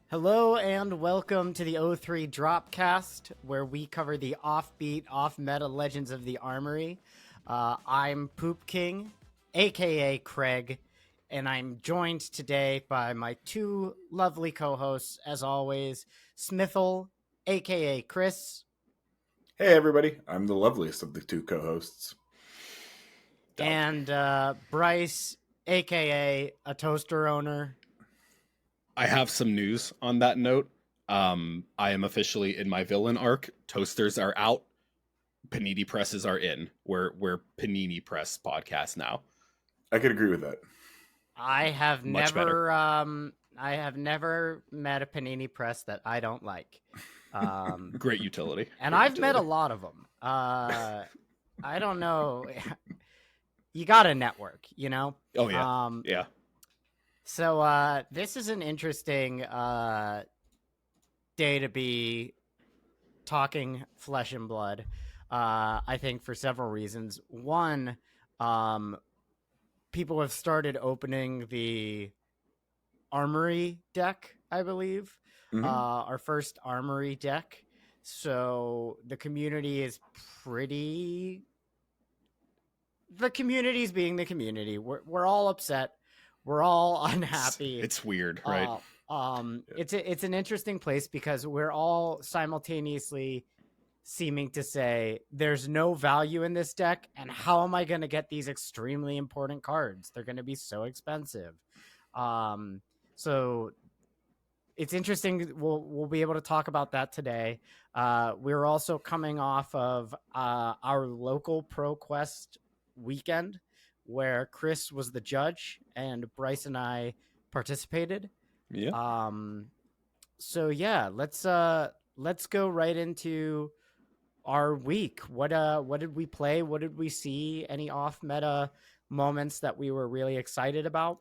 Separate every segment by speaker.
Speaker 1: Hello and welcome to the O3 Dropcast, where we cover the offbeat, off-meta legends of the Armory. I'm Poop King, aka Craig, and I'm joined today by my two lovely co-hosts, as always, Smithel, aka Chris.
Speaker 2: Hey everybody, I'm the loveliest of the two co-hosts.
Speaker 1: And Brice, aka a toaster owner.
Speaker 3: I have some news on that note. I am officially in my villain arc. Toasters are out. Panini presses are in. We're Panini Press podcast now.
Speaker 2: I could agree with that.
Speaker 1: I have
Speaker 3: Much
Speaker 1: never met a Panini press that I don't like.
Speaker 3: Great utility.
Speaker 1: And
Speaker 3: Great
Speaker 1: I've
Speaker 3: utility.
Speaker 1: met a lot of them. I don't know. You got to network, you know?
Speaker 3: Oh, yeah. Yeah.
Speaker 1: So this is an interesting day to be talking flesh and blood, I think, for several reasons. One, people have started opening the Armory deck, I believe. Our first Armory deck. So the community is pretty... The community's being the community. We're all upset. We're all unhappy.
Speaker 3: It's weird, right?
Speaker 1: It's an interesting place because we're all simultaneously seeming to say there's no value in this deck, and how am I going to get these extremely important cards? They're going to be so expensive. So it's interesting. We'll be able to talk about that today. We're also coming off of our local ProQuest weekend, where Chris was the judge and Brice and I participated.
Speaker 3: Yeah.
Speaker 1: So yeah, let's go right into our week. What did we play? What did we see? Any off meta moments that we were really excited about?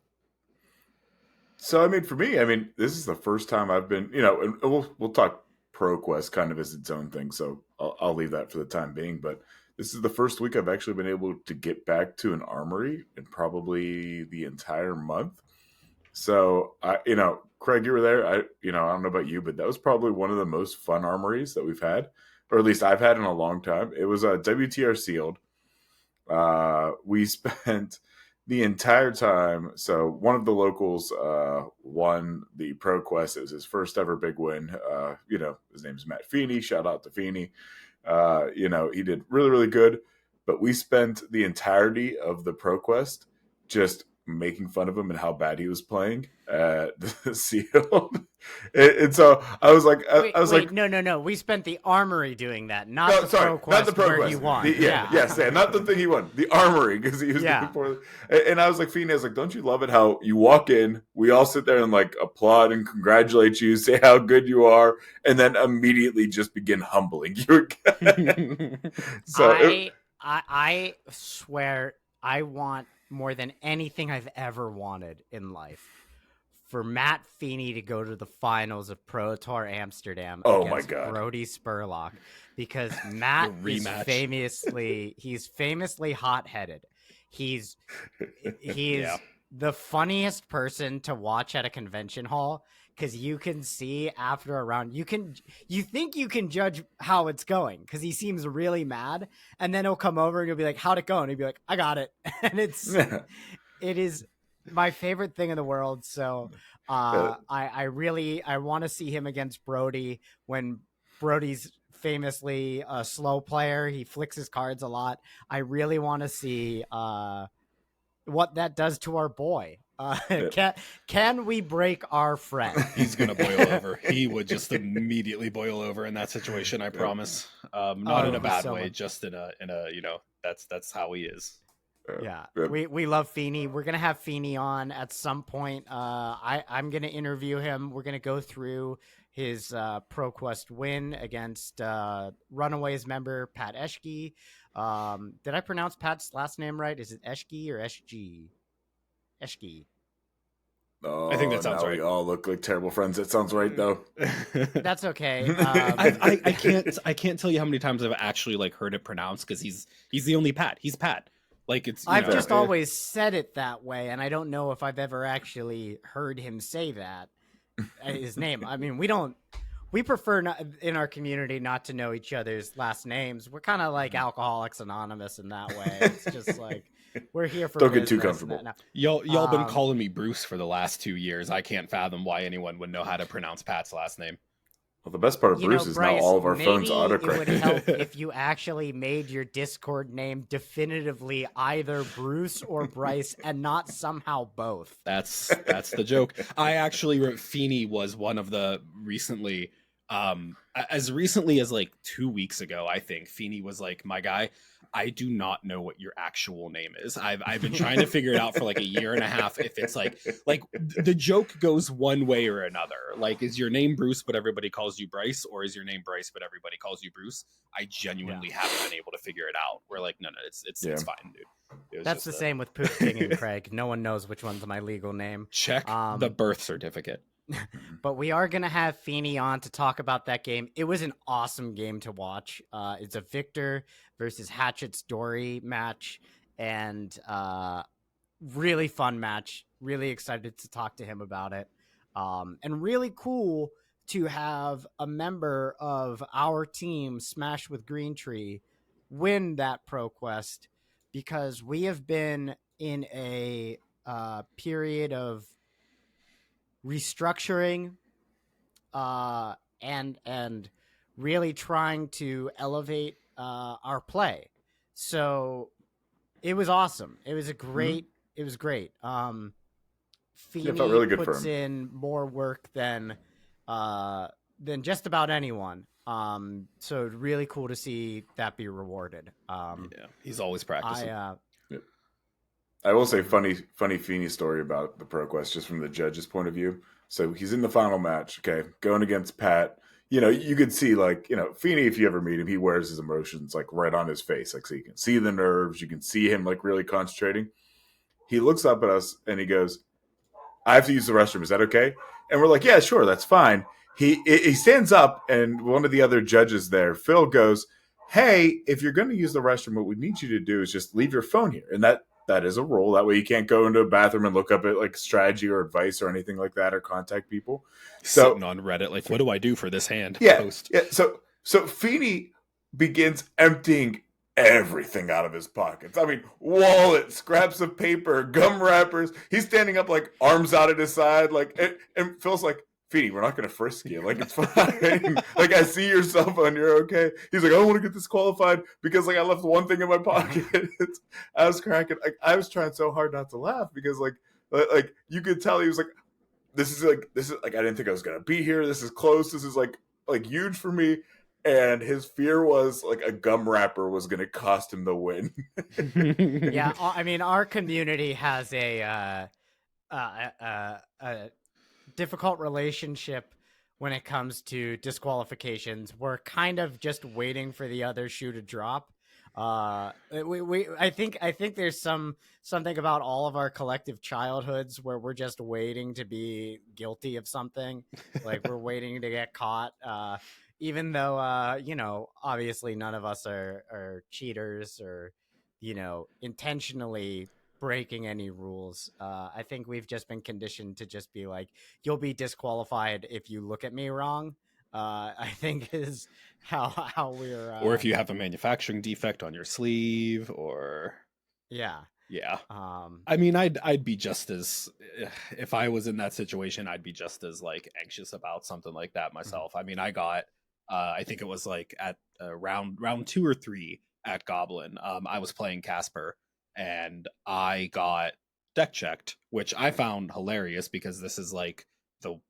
Speaker 2: So I mean, for me, this is the first time I've been, and we'll talk ProQuest kind of as its own thing. So I'll leave that for the time being. But this is the first week I've actually been able to get back to an Armory in probably the entire month. So Craig, you were there. I don't know about you, but that was probably one of the most fun Armories that we've had, or at least I've had in a long time. It was a WTR sealed. We spent the entire time. So one of the locals won the ProQuest. It was his first ever big win. His name's Matt Feeney. Shout out to Feeney. He did really, really good. But we spent the entirety of the ProQuest just making fun of him and how bad he was playing at the sealed. And so I was like,
Speaker 1: No. We spent the Armory doing that, not the ProQuest,
Speaker 2: not the ProQuest
Speaker 1: where he won.
Speaker 2: Yes, not the thing he won, the Armory, because he was looking for. And I was like, Feeney, don't you love it how you walk in, we all sit there and like applaud and congratulate you, say how good you are, and then immediately just begin humbling you again. So
Speaker 1: I swear I want more than anything I've ever wanted in life for Matt Feeney to go to the finals of Pro Tour Amsterdam against Brody Spurlock, because Matt is famously hot-headed. He's the funniest person to watch at a convention hall, because you can see after a round, you think you can judge how it's going, because he seems really mad, and then he'll come over and you'll be like, how'd it go? And he'll be like, I got it. And it is my favorite thing in the world. So I want to see him against Brody, when Brody's famously a slow player. He flicks his cards a lot. I really want to see what that does to our boy. Can we break our friend?
Speaker 3: He's gonna boil over. He would just immediately boil over in that situation, I promise. Not in a bad way, just in a that's how he is.
Speaker 1: Yeah, we love Feeney. We're gonna have Feeney on at some point. I'm gonna interview him. We're gonna go through his ProQuest win against Runaways member Pat Eschke. Did I pronounce Pat's last name right? Is it Eschke or Eschke? Eschke.
Speaker 2: Oh,
Speaker 3: I think that sounds
Speaker 2: now
Speaker 3: right.
Speaker 2: we all look like terrible friends. That sounds right, though.
Speaker 1: That's okay.
Speaker 3: I can't tell you how many times I've actually like heard it pronounced because he's the only Pat. He's Pat. Like it's
Speaker 1: I've just
Speaker 2: Yeah.
Speaker 1: always said it that way, and I don't know if I've ever actually heard him say that his name. I mean, we prefer not, in our community not to know each other's last names. We're kind of like Alcoholics Anonymous in that way. It's just like we're here for
Speaker 2: Don't get too
Speaker 1: business.
Speaker 2: comfortable.
Speaker 3: y'all been calling me Bruce for the last 2 years. I can't fathom why anyone would know how to pronounce Pat's last name.
Speaker 2: Well, the best part of Bruce is
Speaker 1: Bryce,
Speaker 2: now all of our phones
Speaker 1: maybe it would
Speaker 2: autocorrect.
Speaker 1: help if you actually made your Discord name definitively either Bruce or Brice and not somehow both.
Speaker 3: That's the joke. I actually wrote Feeney was one of the recently, as recently as like 2 weeks ago, I think Feeney was like, my guy, I do not know what your actual name is. I've been trying to figure it out for like a year and a half. If it's like the joke goes one way or another. Like, is your name Bruce, but everybody calls you Brice, or is your name Brice, but everybody calls you Bruce? I genuinely haven't been able to figure it out. We're like, no, it's fine, dude.
Speaker 1: That's the same with Poop King and Craig. No one knows which one's my legal name.
Speaker 3: Check the birth certificate.
Speaker 1: But we are going to have Feeney on to talk about that game. It was an awesome game to watch. It's a Victor versus Hatchet's Dory match, and really fun match. Really excited to talk to him about it. And really cool to have a member of our team, Smash with Green Tree, win that ProQuest, because we have been in a period of restructuring and really trying to elevate our play. So it was awesome. It was great. Feeney
Speaker 2: it felt really good
Speaker 1: puts
Speaker 2: for him.
Speaker 1: in more work than just about anyone. So really cool to see that be rewarded.
Speaker 3: He's always practicing.
Speaker 2: I will say funny Feeney story about the ProQuest just from the judge's point of view. So he's in the final match, okay, going against Pat. You know, you could see Feeney, if you ever meet him, he wears his emotions like right on his face. Like, so you can see the nerves, you can see him like really concentrating. He looks up at us and he goes, I have to use the restroom. Is that okay? And we're like, yeah, sure, that's fine. He stands up and one of the other judges there, Phil, goes, hey, if you're going to use the restroom, what we need you to do is just leave your phone here. And that is a rule. That way you can't go into a bathroom and look up at like strategy or advice or anything like that or contact people.
Speaker 3: Sitting on Reddit, like, what do I do for this hand?
Speaker 2: Yeah.
Speaker 3: Post.
Speaker 2: Yeah. So Feeney begins emptying everything out of his pockets. I mean, wallet, scraps of paper, gum wrappers. He's standing up like arms out at his side, like, and Phil's like, Feeney, we're not going to frisk you. Like, it's fine. Like, I see your cell phone. You're okay. He's like, I don't want to get disqualified because, like, I left one thing in my pocket. I was cracking. Like, I was trying so hard not to laugh because, like you could tell he was like, this is I didn't think I was going to be here. This is close. This is like huge for me. And his fear was like a gum wrapper was going to cost him the win.
Speaker 1: Yeah. I mean, our community has a difficult relationship when it comes to disqualifications. We're kind of just waiting for the other shoe to drop. I think there's something about all of our collective childhoods where we're just waiting to be guilty of something. Like, we're waiting to get caught. Even though, obviously none of us are cheaters or, intentionally breaking any rules. I think we've just been conditioned to just be like, you'll be disqualified if you look at me wrong. I think is how we're...
Speaker 3: or if you have a manufacturing defect on your sleeve or...
Speaker 1: Yeah.
Speaker 3: I mean, I'd be just as, if I was in that situation, I'd be just as like anxious about something like that myself. I mean, I got, I think it was like at round 2 or 3 at Goblin. I was playing Casper and I got deck checked, which I found hilarious because this is like the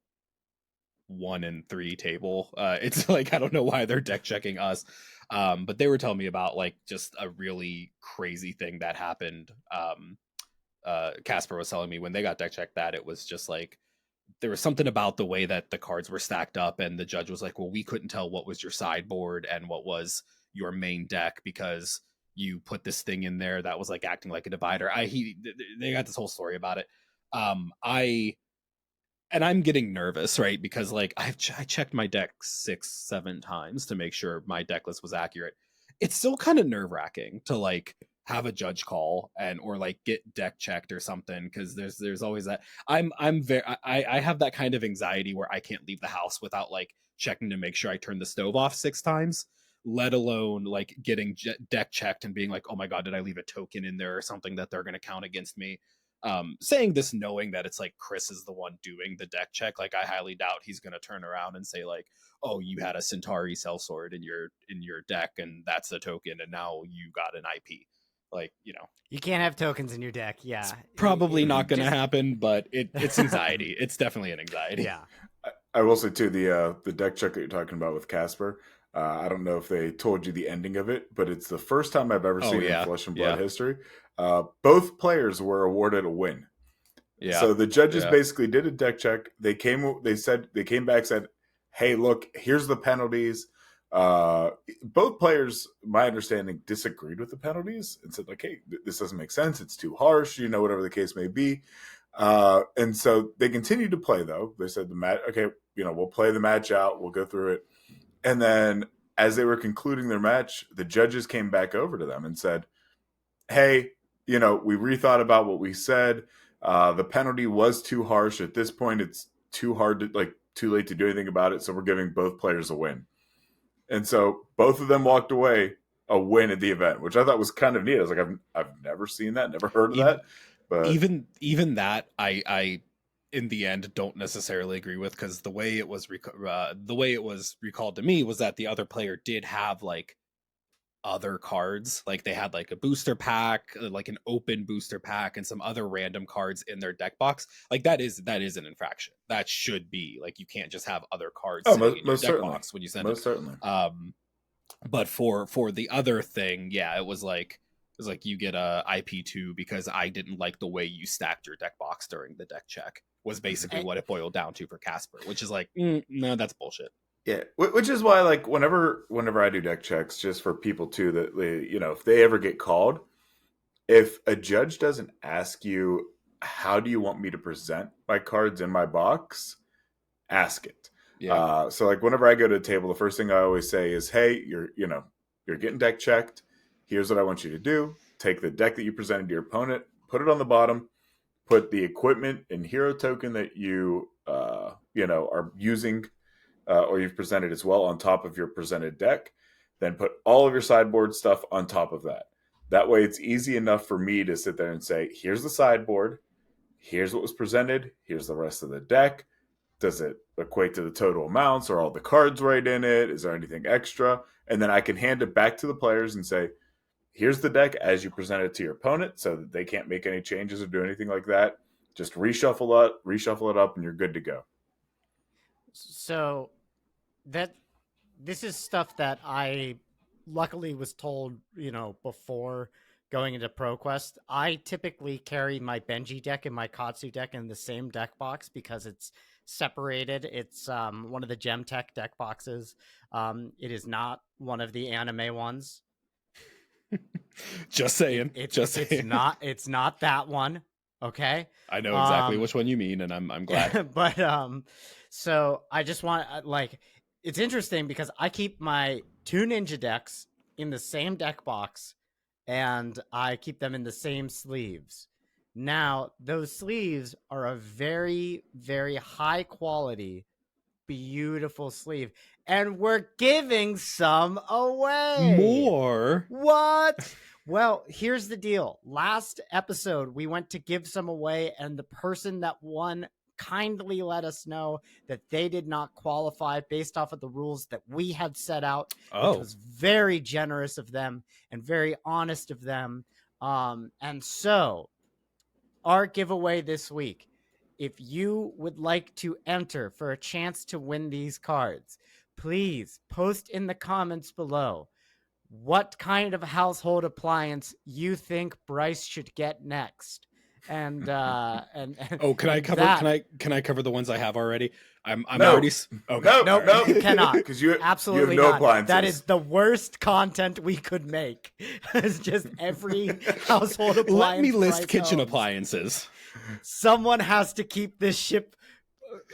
Speaker 3: 1 in 3 table. It's like, I don't know why they're deck checking us. But they were telling me about like just a really crazy thing that happened. Casper was telling me when they got deck checked that it was just like, there was something about the way that the cards were stacked up and the judge was like, well, we couldn't tell what was your sideboard and what was your main deck because you put this thing in there that was like acting like a divider. They got this whole story about it. I and I'm getting nervous, right? Because like I checked my deck 6-7 times to make sure my deck list was accurate. It's still kind of nerve wracking to like have a judge call and or like get deck checked or something, because there's always that. I have that kind of anxiety where I can't leave the house without like checking to make sure I turn the stove off 6 times, let alone like getting deck checked and being like, oh my god, did I leave a token in there or something that they're going to count against me. Saying this knowing that it's like Chris is the one doing the deck check, like I highly doubt he's going to turn around and say like, oh, you had a Centauri sellsword in your deck and that's the token and now you got an IP. Like, you know,
Speaker 1: you can't have tokens in your deck. Yeah,
Speaker 3: it's probably not going to happen, but it's anxiety. It's definitely an anxiety.
Speaker 1: Yeah.
Speaker 2: I will say too, the deck check that you're talking about with Casper, I don't know if they told you the ending of it, but it's the first time I've ever seen it in Flesh and Blood history. Both players were awarded a win.
Speaker 3: Yeah.
Speaker 2: So the judges basically did a deck check. They came back, said, "Hey, look, here's the penalties." Both players, my understanding, disagreed with the penalties and said, like, "Hey, this doesn't make sense. It's too harsh. Whatever the case may be." And so they continued to play. Though they said we'll play the match out. We'll go through it. And then as they were concluding their match, the judges came back over to them and said, "Hey, we rethought about what we said. The penalty was too harsh. At this point, it's too late to do anything about it. So we're giving both players a win." And so both of them walked away a win at the event, which I thought was kind of neat. I was like, I've never seen that, never heard of that. But
Speaker 3: even that, I in the end don't necessarily agree with, because the way it was recalled to me was that the other player did have like other cards, like they had like a booster pack, like an open booster pack, and some other random cards in their deck box. Like that is an infraction. That should be like, you can't just have other cards in your deck box when you send
Speaker 2: most
Speaker 3: it.
Speaker 2: Certainly.
Speaker 3: But for the other thing, yeah, it was like you get a IP2 because I didn't like the way you stacked your deck box during the deck check, was basically what it boiled down to for Casper, which is like, no, that's bullshit.
Speaker 2: Yeah, which is why, like, whenever I do deck checks, just for people too, that if they ever get called, if a judge doesn't ask you, how do you want me to present my cards in my box, ask it. Yeah. So like whenever I go to a table, the first thing I always say is, hey, you're getting deck checked. Here's what I want you to do. Take the deck that you presented to your opponent, put it on the bottom, put the equipment and hero token that you are using or you've presented as well on top of your presented deck. Then put all of your sideboard stuff on top of that. That way it's easy enough for me to sit there and say, here's the sideboard, here's what was presented, here's the rest of the deck. Does it equate to the total amounts? Are all the cards right in it? Is there anything extra? And then I can hand it back to the players and say, here's the deck as you present it to your opponent, so that they can't make any changes or do anything like that. Just reshuffle it up, and you're good to go.
Speaker 1: So this is stuff that I luckily was told, before going into ProQuest. I typically carry my Benji deck and my Katsu deck in the same deck box because it's separated. It's one of the Gemtech deck boxes. It is not one of the anime ones.
Speaker 3: Just saying.
Speaker 1: It's not that one. Okay.
Speaker 3: I know exactly which one you mean, and I'm glad.
Speaker 1: But so I just want it's interesting because I keep my 2 ninja decks in the same deck box, and I keep them in the same sleeves. Now, those sleeves are a very, very high quality, beautiful sleeve, and we're giving some away.
Speaker 3: More?
Speaker 1: What? Well, here's the deal. Last episode, we went to give some away, and the person that won kindly let us know that they did not qualify based off of the rules that we had set out. Which was very generous of them and very honest of them. And so our giveaway this week, if you would like to enter for a chance to win these cards, please post in the comments below what kind of household appliance you think Brice should get next. And
Speaker 3: can I cover the ones I have already? I'm
Speaker 2: no.
Speaker 3: already okay.
Speaker 1: No, you cannot,
Speaker 2: because you
Speaker 1: absolutely
Speaker 2: you have no
Speaker 1: not.
Speaker 2: appliances.
Speaker 1: That is the worst content we could make. It's just every household appliance.
Speaker 3: Let me list kitchen
Speaker 1: owns.
Speaker 3: appliances.
Speaker 1: Someone has to keep this ship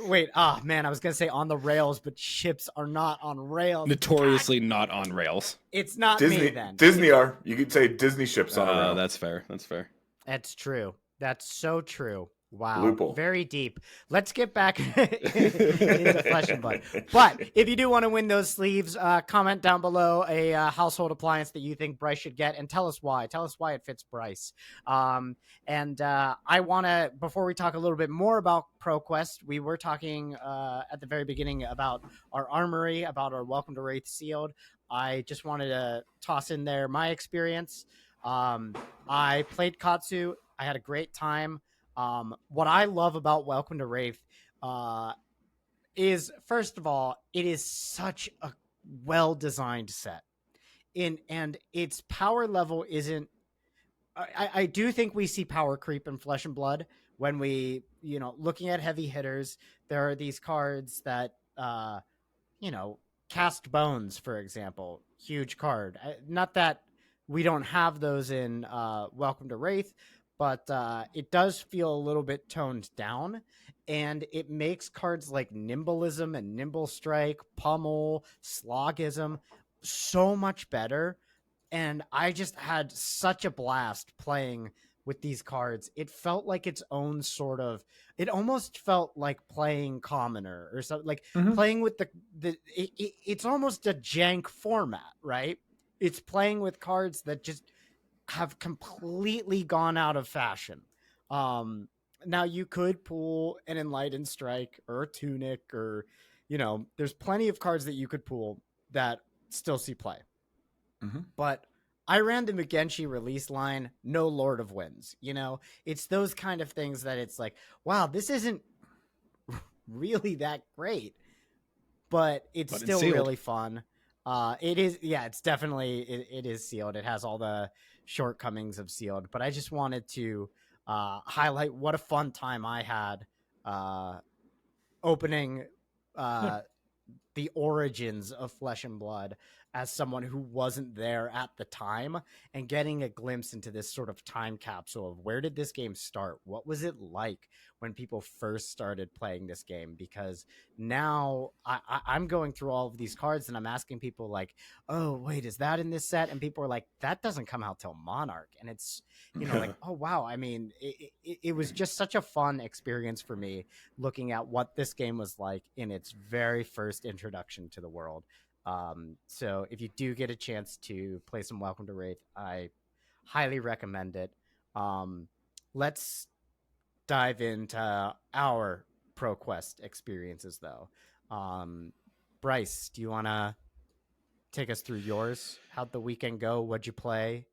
Speaker 1: Wait, man, I was gonna say on the rails, but ships are not on rails.
Speaker 3: Notoriously
Speaker 1: God,
Speaker 3: not on rails.
Speaker 1: it's not me then.
Speaker 2: Disney are. You could say Disney ships on a rail.
Speaker 3: That's fair. That's fair.
Speaker 1: That's true. That's so true. Wow.
Speaker 2: Loophole.
Speaker 1: Very deep. Let's get back into Flesh and Blood. But if you do want to win those sleeves, comment down below a household appliance that you think Brice should get and tell us why. Tell us why it fits Brice. I want to, before we talk a little bit more about ProQuest, we were talking at the very beginning about our Armory, about our Welcome to Wraith Sealed. I just wanted to toss in there my experience. I played Katsu. I had a great time. What I love about Welcome to Wraith is, first of all, it is such a well-designed set. And its power level isn't... I do think we see power creep in Flesh and Blood when we, looking at heavy hitters, there are these cards that, Cast Bones, for example, huge card. Not that we don't have those in Welcome to Wraith, but it does feel a little bit toned down, and it makes cards like Nimbleism and Nimble Strike, Pummel, Slogism so much better. And I just had such a blast playing with these cards. It felt like its own sort of, it almost felt like playing Commoner or something, like playing with it's almost a jank format, right? It's playing with cards that just have completely gone out of fashion. Now you could pull an Enlightened Strike or a Tunic, or there's plenty of cards that you could pull that still see play. But I ran the Mugenshi release line, no Lord of Winds. It's those kind of things that it's like, wow, this isn't really that great, but it's still really fun. It is, yeah, it's definitely, it is sealed. It has all the shortcomings of sealed, but I just wanted to highlight what a fun time I had opening the origins of Flesh and Blood as someone who wasn't there at the time, and getting a glimpse into this sort of time capsule of where did this game start? What was it like when people first started playing this game? Because now I'm going through all of these cards and I'm asking people like, oh, wait, is that in this set? And people are like, that doesn't come out till Monarch. And it's, like, oh, wow. I mean, it was just such a fun experience for me looking at what this game was like in its very first introduction to the world. So if you do get a chance to play some Welcome to Wraith, I highly recommend it. Let's dive into our ProQuest experiences, though. Brice, do you want to take us through yours? How'd the weekend go? What'd you play?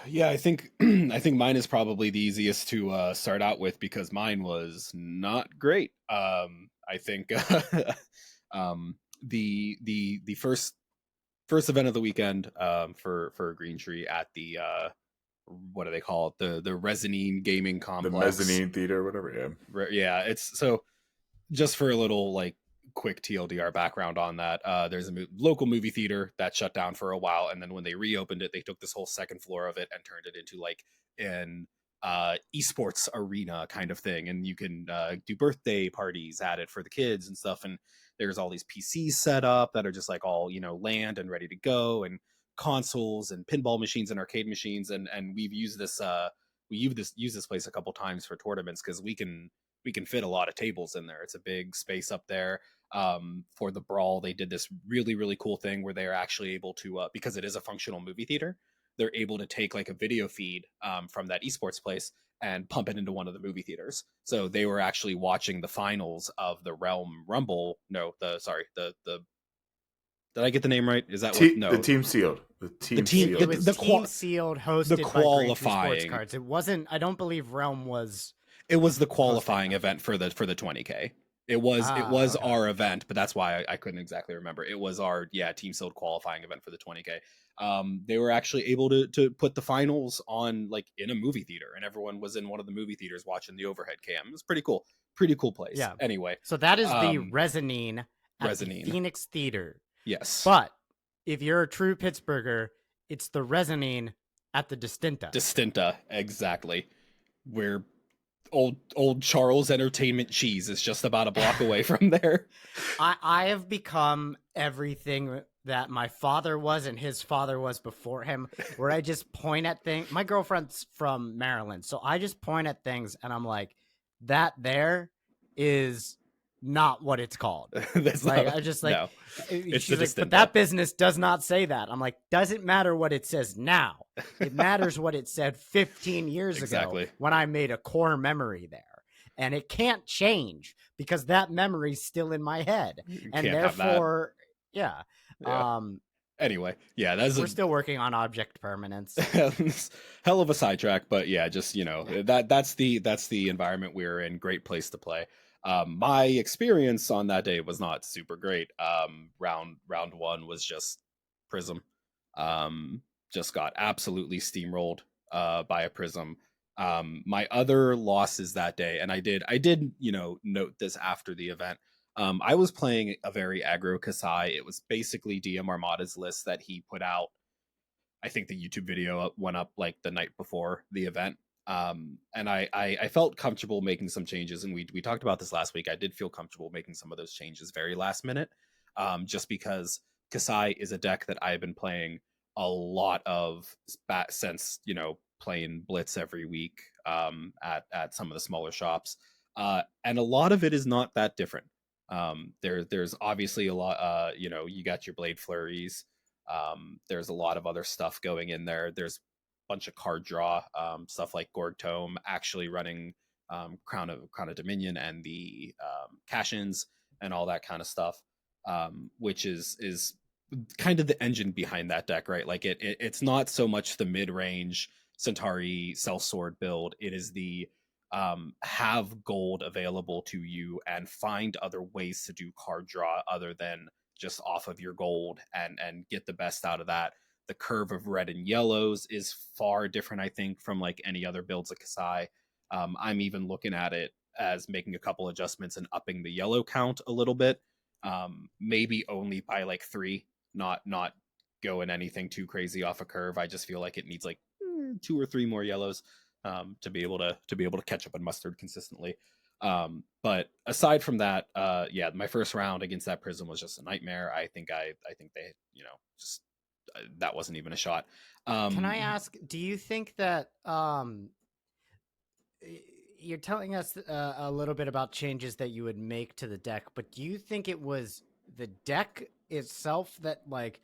Speaker 3: Yeah, I think mine is probably the easiest to start out with, because mine was not great. I think the first event of the weekend for Green Tree at the what do they call it, the Mezzanine Gaming Complex,
Speaker 2: the Mezzanine Theater, whatever.
Speaker 3: Yeah, it's so just for a little like quick TLDR background on that. There's a local movie theater that shut down for a while, and then when they reopened it, they took this whole second floor of it and turned it into like an esports arena kind of thing, and you can do birthday parties at it for the kids and stuff. And there's all these PCs set up that are just like all land and ready to go, and consoles and pinball machines and arcade machines, and we've used this use this place a couple times for tournaments, because we can fit a lot of tables in there. It's a big space up there. For the Brawl, they did this really, really cool thing where they're actually able to, because it is a functional movie theater, they're able to take like a video feed from that esports place and pump it into one of the movie theaters. So they were actually watching the finals of the Realm Rumble. No, the did I get the name right? Is that no?
Speaker 2: The Team Sealed. The Team
Speaker 1: Sealed. It was
Speaker 2: the
Speaker 1: Team Sealed hosted
Speaker 3: the qualifying
Speaker 1: by Green Tree Sports Cards. It wasn't. I don't believe Realm was.
Speaker 3: It was the qualifying event for the 20K. It was
Speaker 1: okay.
Speaker 3: Our event, but that's why I couldn't exactly remember. It was our Team Sealed qualifying event for the 20K. They were actually able to put the finals on like in a movie theater, and everyone was in one of the movie theaters watching the overhead cam. It was pretty cool place.
Speaker 1: Yeah.
Speaker 3: Anyway,
Speaker 1: so that is the Mezzanine at the Phoenix Theater.
Speaker 3: Yes.
Speaker 1: But if you're a true Pittsburgher, it's the Mezzanine at the Distinta.
Speaker 3: Exactly. Where old Charles Entertainment Cheese is just about a block away from there.
Speaker 1: I have become everything that my father was and his father was before him, where I just point at things. My girlfriend's from Maryland, so I just point at things and I'm like, that there is not what it's called.
Speaker 3: That's
Speaker 1: Like,
Speaker 3: not,
Speaker 1: I just like,
Speaker 3: no. It's
Speaker 1: she's
Speaker 3: the
Speaker 1: like, but
Speaker 3: Distinto.
Speaker 1: that business does not say that. I'm like, doesn't matter what it says now. It matters what it said 15 years
Speaker 3: Exactly.
Speaker 1: ago when I made a core memory there. And it can't change because that memory's still in my head.
Speaker 3: You
Speaker 1: And
Speaker 3: can't have that.
Speaker 1: therefore, yeah.
Speaker 3: Yeah. Anyway, yeah,
Speaker 1: We're still working on object permanence.
Speaker 3: hell of a sidetrack, but yeah, just that's the environment we're in. Great place to play. My experience on that day was not super great. Round one was just Prism. Just got absolutely steamrolled by a Prism. My other losses that day, and I did note this after the event. I was playing a very aggro Kasai. It was basically DM Armada's list that he put out. I think the YouTube video went up like the night before the event. And I felt comfortable making some changes, and we talked about this last week. I did feel comfortable making some of those changes very last minute, just because Kasai is a deck that I've been playing a lot of since playing Blitz every week at some of the smaller shops, and a lot of it is not that different. There's obviously a lot. You got your Blade Flurries. There's a lot of other stuff going in there. There's a bunch of card draw, stuff like Gorg Tome actually running Crown of Dominion and the cash-ins and all that kind of stuff, which is kind of the engine behind that deck, right? Like it's not so much the mid-range Centauri Sellsword build. It is the have gold available to you and find other ways to do card draw other than just off of your gold and get the best out of that. The curve of red and yellows is far different, I think, from like any other builds of Kasai. I'm even looking at it as making a couple adjustments and upping the yellow count a little bit, maybe only by like 3, not going anything too crazy off a curve. I just feel like it needs like 2 or 3 more yellows to be able to catch up on mustard consistently. But aside from that, yeah, my first round against that Prism was just a nightmare. I think they, just that wasn't even a shot.
Speaker 1: Can I ask, do you think that you're telling us a little bit about changes that you would make to the deck, but do you think it was the deck itself that like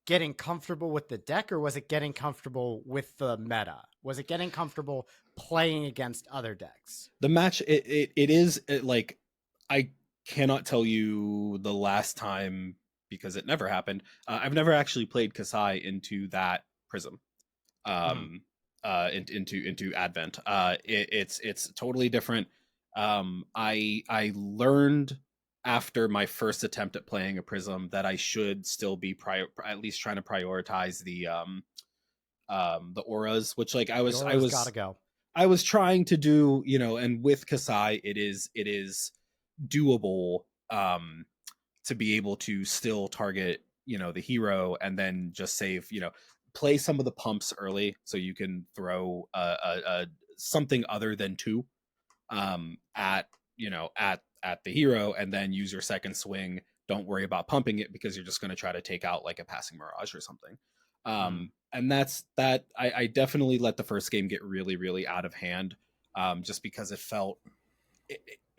Speaker 1: getting comfortable with the deck, or was it getting comfortable with the meta? Was it getting comfortable playing against other decks?
Speaker 3: The match, it is like, I cannot tell you the last time because it never happened. I've never actually played Kasai into that Prism, into Advent. It's totally different. I learned after my first attempt at playing a Prism that I should still be at least trying to prioritize the auras, which like I was
Speaker 1: gotta go.
Speaker 3: I was trying to do, and with Kasai it is doable to be able to still target, the hero and then just save, play some of the pumps early so you can throw a something other than 2 at the hero, and then use your second swing. Don't worry about pumping it because you're just going to try to take out like a passing mirage or something. And that's that. I definitely let the first game get really, really out of hand, just because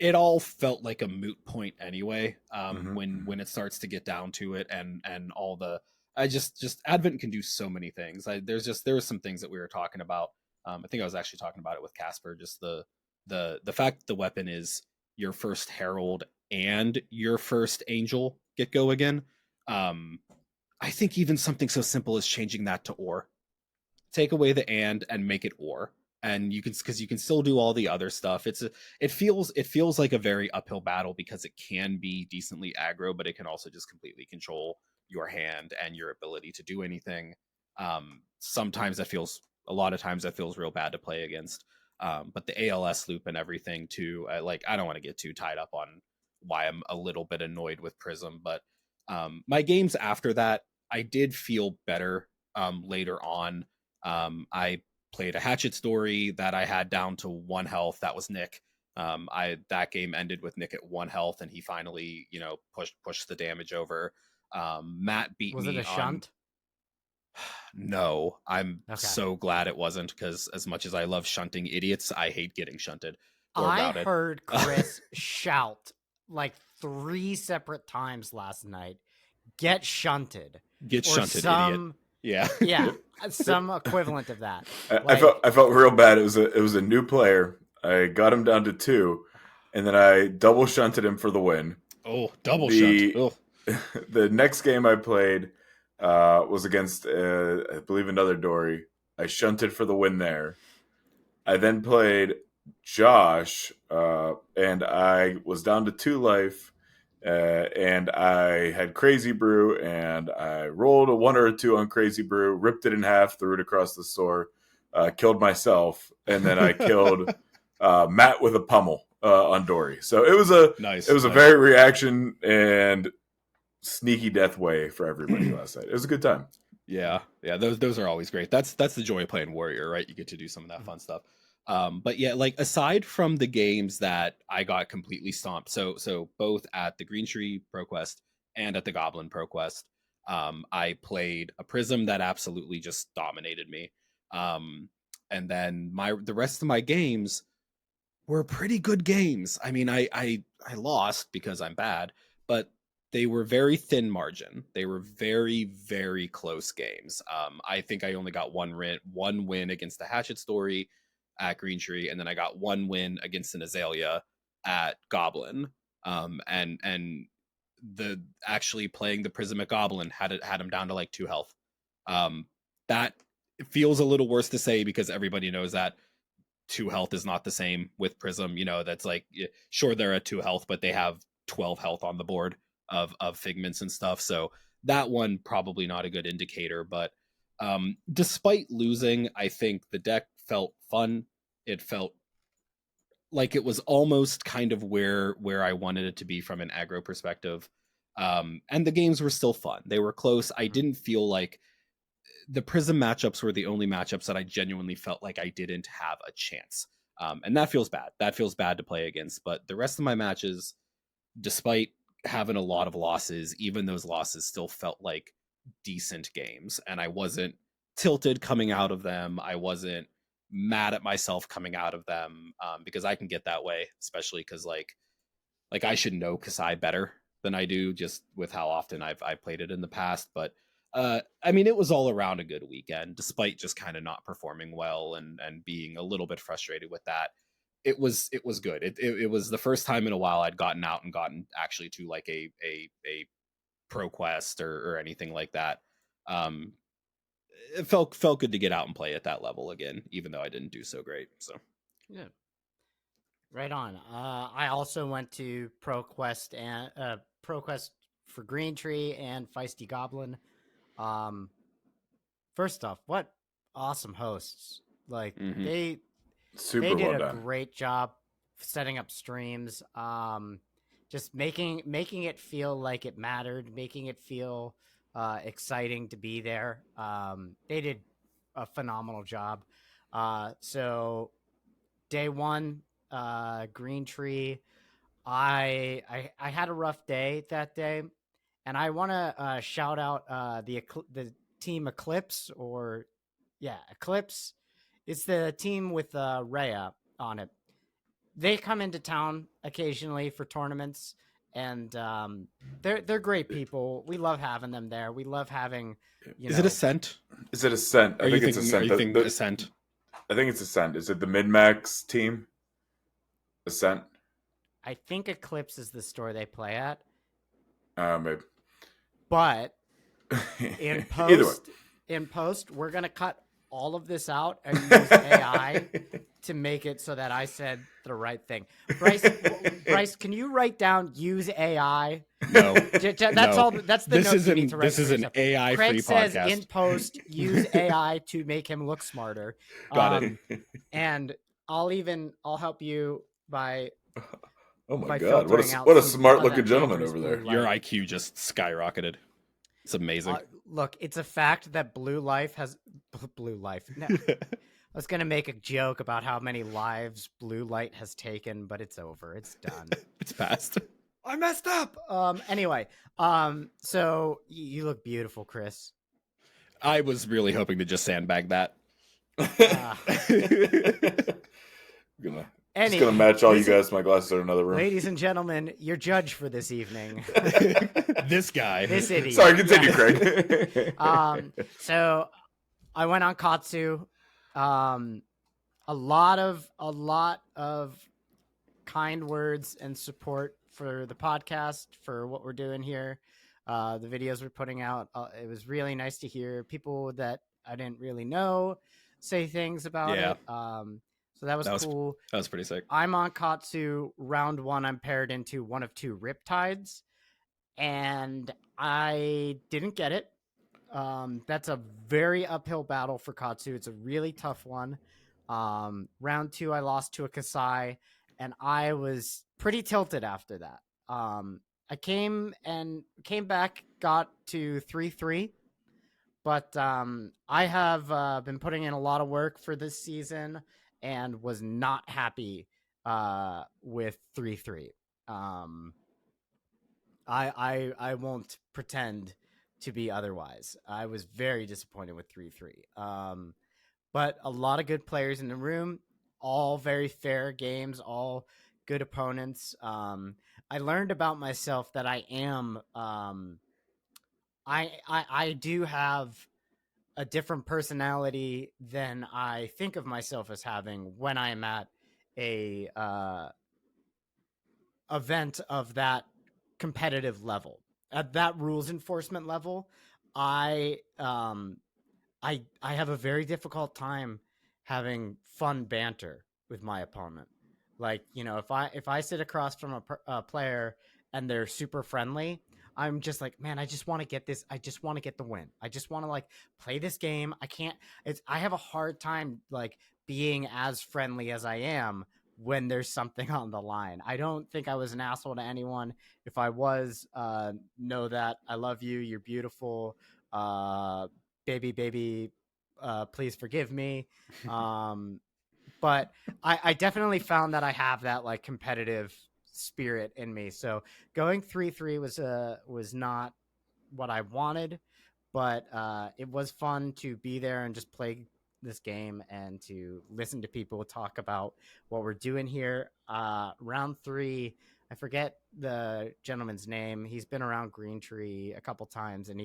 Speaker 3: it all felt like a moot point anyway. When it starts to get down to it, and all the, I just Advent can do so many things. There were some things that we were talking about. I think I was actually talking about it with Casper. Just the fact the weapon is your first Herald and your first Angel get go again. I think even something so simple as changing that to or. Take away the and make it or. And you can, because you can still do all the other stuff. It feels like a very uphill battle because it can be decently aggro, but it can also just completely control your hand and your ability to do anything. A lot of times that feels real bad to play against. But the ALS loop and everything too, I don't want to get too tied up on why I'm a little bit annoyed with Prism, but my games after that, I did feel better later on. I played a Hatchet story that I had down to 1 health. That was Nick. That game ended with Nick at 1 health, and he finally, pushed the damage over. Matt beat
Speaker 1: Was
Speaker 3: me
Speaker 1: it a
Speaker 3: on.
Speaker 1: shunt?
Speaker 3: No, I'm
Speaker 1: Okay.
Speaker 3: so glad it wasn't, because as much as I love shunting idiots, I hate getting shunted or
Speaker 1: I
Speaker 3: routed.
Speaker 1: heard Chris shout like 3 separate times last night, "Get shunted."
Speaker 3: Get
Speaker 1: or
Speaker 3: shunted,
Speaker 1: some,
Speaker 3: idiot.
Speaker 1: Yeah, some equivalent of that.
Speaker 2: I felt real bad. It was a new player. I got him down to 2, and then I double shunted him for the win.
Speaker 3: Oh, double shunt. Oh.
Speaker 2: The next game I played was against, I believe, another Dory. I shunted for the win there. I then played Josh, and I was down to 2 life, and I had Crazy Brew, and I rolled a 1 or a 2 on Crazy Brew, ripped it in half, threw it across the store, killed myself, and then I killed Matt with a pummel on Dory. So it was a very reaction and sneaky death way for everybody last night. It was a good time.
Speaker 3: Yeah. Those are always great. That's the joy of playing Warrior, right? You get to do some of that fun stuff. But yeah, like aside from the games that I got completely stomped, so both at the Green Tree ProQuest and at the Goblin ProQuest, I played a Prism that absolutely just dominated me. And then the rest of my games were pretty good games. I mean, I lost because I'm bad, but they were very thin margin. They were very, very close games. I think I only got one win against the Hatchet story at Green Tree, and then I got 1 win against an Azalea at Goblin. And the actually playing the Prism at Goblin had him down to like 2 health. That feels a little worse to say, because everybody knows that 2 health is not the same with Prism. That's like, sure, they're at 2 health, but they have 12 health on the board of figments and stuff. So that one probably not a good indicator. But despite losing, I think the deck felt fun. It felt like it was almost kind of where I wanted it to be from an aggro perspective. And the games were still fun. They were close. I didn't feel like the Prism matchups were the only matchups that I genuinely felt like I didn't have a chance. And that feels bad. That feels bad to play against. But the rest of my matches, despite having a lot of losses, even those losses still felt like decent games. And I wasn't tilted coming out of them. I wasn't mad at myself coming out of them, because I can get that way, especially because like I should know Kasai better than I do, just with how often I've played it in the past. But I mean, it was all around a good weekend, despite just kind of not performing well and being a little bit frustrated with that. It was good. It was the first time in a while I'd gotten out and gotten actually to like a ProQuest or anything like that. It felt good to get out and play at that level again, even though I didn't do so great. So
Speaker 1: yeah, right on. I also went to ProQuest and ProQuest for Green Tree and Feisty Goblin. First off, what awesome hosts! Like they did a great job setting up streams. Just making it feel like it mattered, making it feel exciting to be there. They did a phenomenal job. So day 1, Green Tree, I had a rough day that day, and I want to shout out the team Eclipse, Eclipse. It's the team with Rhea on it. They come into town occasionally for tournaments, and they're great people. We love having them there. We love having.
Speaker 3: Is it Ascent?
Speaker 2: Is it Ascent? I think it's Ascent.
Speaker 3: Ascent?
Speaker 2: I think it's Ascent. Is it the Min-Max team? Ascent.
Speaker 1: I think Eclipse is the store they play at.
Speaker 2: Maybe.
Speaker 1: But in post, we're gonna cut all of this out and use AI to make it so that I said the right thing. Brice, can you write down use AI?
Speaker 3: No.
Speaker 1: That's all. That's the note you need to write.
Speaker 3: This is an AI free podcast.
Speaker 1: Craig says in post, use AI to make him look smarter.
Speaker 3: Got it.
Speaker 1: And I'll help you by.
Speaker 2: Oh my God! What a smart looking gentleman over there.
Speaker 3: Your IQ just skyrocketed. It's amazing.
Speaker 1: Look, it's a fact that Blue Life has Blue Life. No. was gonna make a joke about how many lives blue light has taken, but it's over. It's done.
Speaker 3: It's past.
Speaker 1: I messed up. Anyway, so you look beautiful, Chris.
Speaker 3: I was really hoping to just sandbag that.
Speaker 2: Just gonna match all you guys. My glasses are in another room.
Speaker 1: Ladies and gentlemen, your judge for this evening.
Speaker 3: This guy.
Speaker 1: This idiot.
Speaker 2: Sorry, continue, Craig.
Speaker 1: So I went on Katsu. A lot of kind words and support for the podcast, for what we're doing here, the videos we're putting out. It was really nice to hear people that I didn't really know say things about it. So that was cool.
Speaker 3: That was pretty sick.
Speaker 1: I'm on Katsu. Round 1, I'm paired into one of 2 Riptides, and I didn't get it. That's a very uphill battle for Katsu. It's a really tough one. Round 2, I lost to a Kasai, and I was pretty tilted after that. I came back, got to 3-3, but I have been putting in a lot of work for this season and was not happy with 3-3. I won't pretend to be otherwise. I was very disappointed with 3-3. But a lot of good players in the room, all very fair games, all good opponents. I learned about myself that I am I do have a different personality than I think of myself as having when I'm at a event of that competitive level. At that rules enforcement level, I have a very difficult time having fun banter with my opponent. Like, if I sit across from a player and they're super friendly, I'm just like, man, I just want to get this. I just want to get the win. I just want to play this game. I have a hard time being as friendly as I am when there's something on the line. I don't think I was an asshole to anyone. If I was, know that I love you. You're beautiful. Baby, please forgive me. But I definitely found that I have that competitive spirit in me. So going 3-3 was not what I wanted, but it was fun to be there and just play this game and to listen to people talk about what we're doing here. Round 3, I forget the gentleman's name. He's been around Green Tree a couple times, and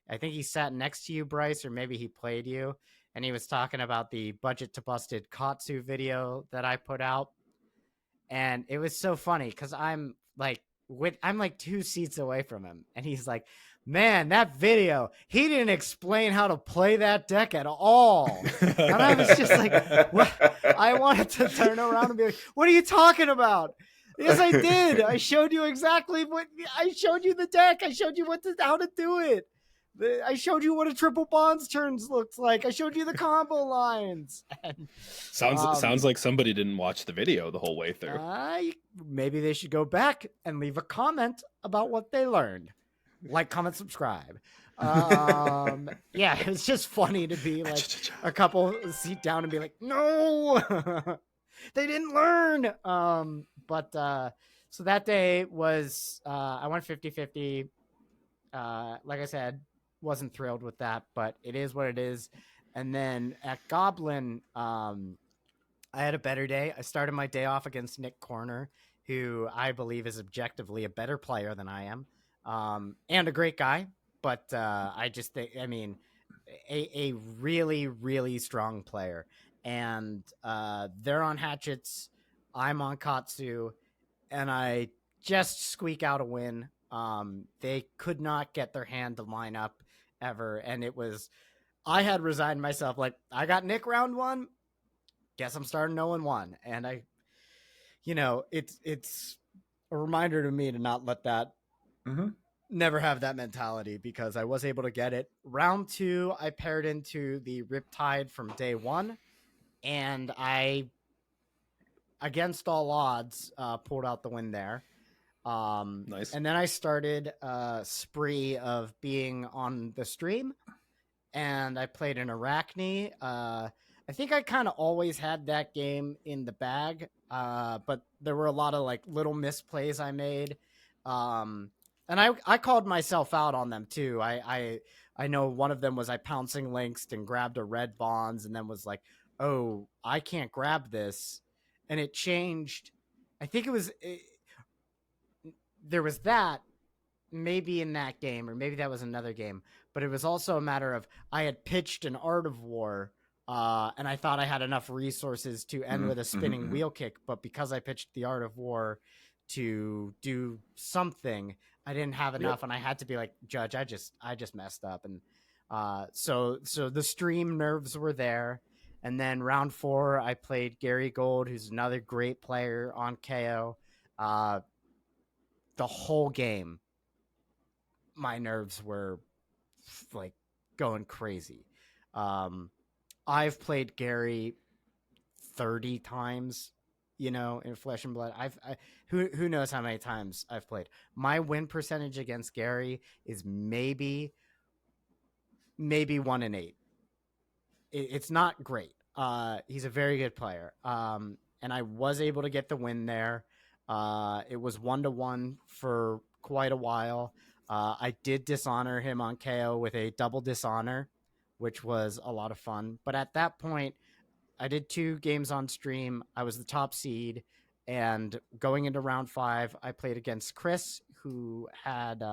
Speaker 1: I think he sat next to you, Brice, or maybe he played you, and he was talking about the Budget to Busted Katsu video that I put out. And it was so funny because I'm 2 seats away from him, and he's like, man, that video, he didn't explain how to play that deck at all. And I was just like, what? I wanted to turn around and be like, what are you talking about? Yes, I did. I showed you exactly I showed you the deck. I showed you how to do it. I showed you what a triple bonds turns looks like. I showed you the combo lines. And,
Speaker 3: sounds like somebody didn't watch the video the whole way through.
Speaker 1: Maybe they should go back and leave a comment about what they learned. Like, comment, subscribe. Yeah, it was just funny to be a couple seat down and be like, no, they didn't learn. But so that day was I went 50-50. Like I said, wasn't thrilled with that, but it is what it is. And then at Goblin, I had a better day. I started my day off against Nick Corner, who I believe is objectively a better player than I am, and a great guy. But I just think, a really, really strong player. And they're on hatchets. I'm on Katsu, and I just squeak out a win. They could not get their hand to line up ever. And I had resigned myself. I got Nick round 1. Guess I'm starting 0-1. And it's a reminder to me to not let that, never have that mentality, because I was able to get it. Round 2, I paired into the Riptide from day 1. And I, against all odds, pulled out the win there.
Speaker 3: Nice.
Speaker 1: And then I started a spree of being on the stream, and I played an Arachne. I think I kind of always had that game in the bag, but there were a lot of like little misplays I made, and I called myself out on them too. I know one of them was I pouncing links and grabbed a red bonds, and then was like, oh, I can't grab this, and it changed. I think there was that maybe in that game, or maybe that was another game, but it was also a matter of I had pitched an Art of War, and I thought I had enough resources to end with a spinning wheel kick, but because I pitched the Art of War to do something, I didn't have enough, and I had to be like, Judge, I just messed up, and so the stream nerves were there. And then round 4, I played Gary Gold, who's another great player on KO. The whole game, my nerves were like going crazy. I've played Gary 30 times, in Flesh and Blood. Who knows how many times I've played. My win percentage against Gary is maybe 1 in 8. It's not great. He's a very good player. And I was able to get the win there. It was 1-1 for quite a while. I did dishonor him on KO with a double dishonor, which was a lot of fun. But at that point, I did 2 games on stream. I was the top seed. And going into round 5, I played against Chris, who had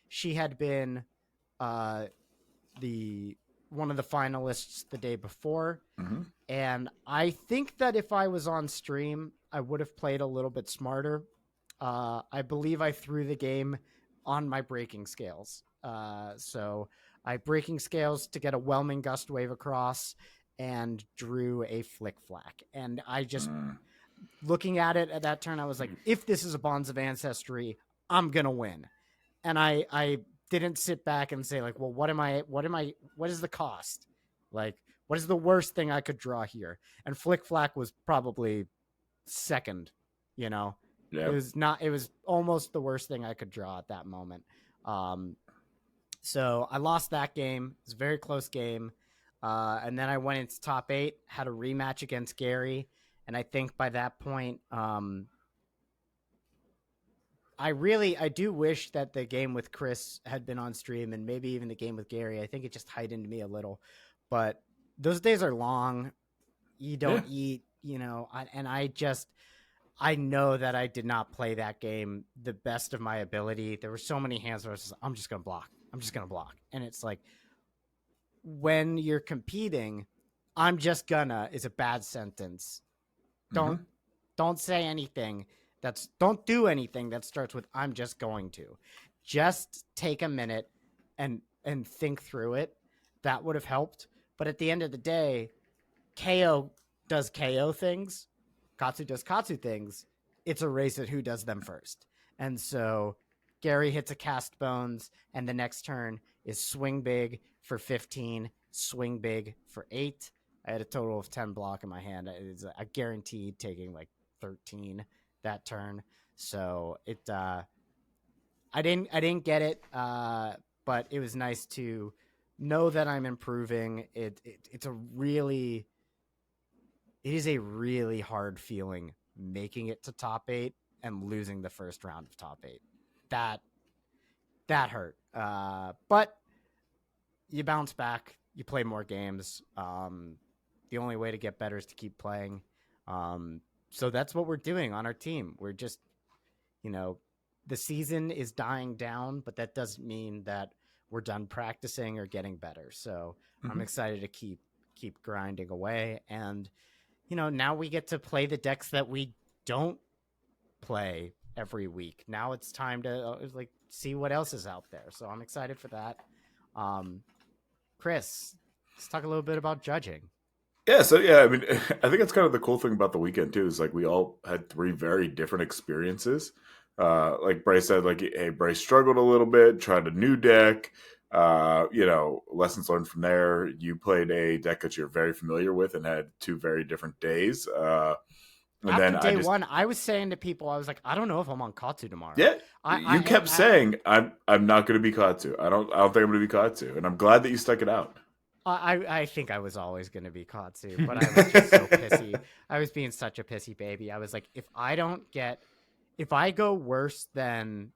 Speaker 1: she had been one of the finalists the day before. And I think that if I was on stream, I would have played a little bit smarter. I believe I threw the game on my breaking scales. So I breaking scales to get a whelming gust wave across and drew a flick flack. And I just, looking at it at that turn, I was like, if this is a Bonds of Ancestry, I'm going to win. And I didn't sit back and say like, well, what is the cost? Like, what is the worst thing I could draw here? And flick flack was probably second, Yeah. It was almost the worst thing I could draw at that moment. So I lost that game. It was a very close game. And then I went into top 8, had a rematch against Gary. And I think by that point, I do wish that the game with Chris had been on stream, and maybe even the game with Gary. I think it just heightened me a little, but those days are long. You don't eat, I know that I did not play that game the best of my ability. There were so many hands where I was just, I'm just going to block. And it's like, when you're competing, I'm just gonna is a bad sentence. Don't say anything. Don't do anything that starts with I'm just going to. Just take a minute and think through it. That would have helped. But at the end of the day, KO does KO things. Katsu does Katsu things. It's a race at who does them first. And so Gary hits a cast bones, and the next turn is swing big for 15, swing big for 8. I had a total of 10 block in my hand. I guaranteed taking like 13 that turn. So it I didn't get it, but it was nice to know that I'm improving. It is a really hard feeling making it to top 8 and losing the first round of top 8. That hurt. But you bounce back, you play more games. The only way to get better is to keep playing. So that's what we're doing on our team. We're just, the season is dying down, but that doesn't mean that we're done practicing or getting better. So I'm excited to keep grinding away. And, now we get to play the decks that we don't play every week. Now it's time to see what else is out there. So I'm excited for that. Chris, let's talk a little bit about judging.
Speaker 2: Yeah, so I mean, I think that's kind of the cool thing about the weekend too, is like we all had 3 very different experiences. Like Brice said, hey, Brice struggled a little bit, tried a new deck, lessons learned from there. You played a deck that you're very familiar with and had 2 very different days.
Speaker 1: After day 1, I was saying to people, I was like, I don't know if I'm on Katsu tomorrow.
Speaker 2: Yeah, you kept saying I'm not going to be Katsu. I don't think I'm going to be Katsu, and I'm glad that you stuck it out.
Speaker 1: I think I was always going to be Katsu, but I was just so pissy. I was being such a pissy baby. I was like, if I go worse than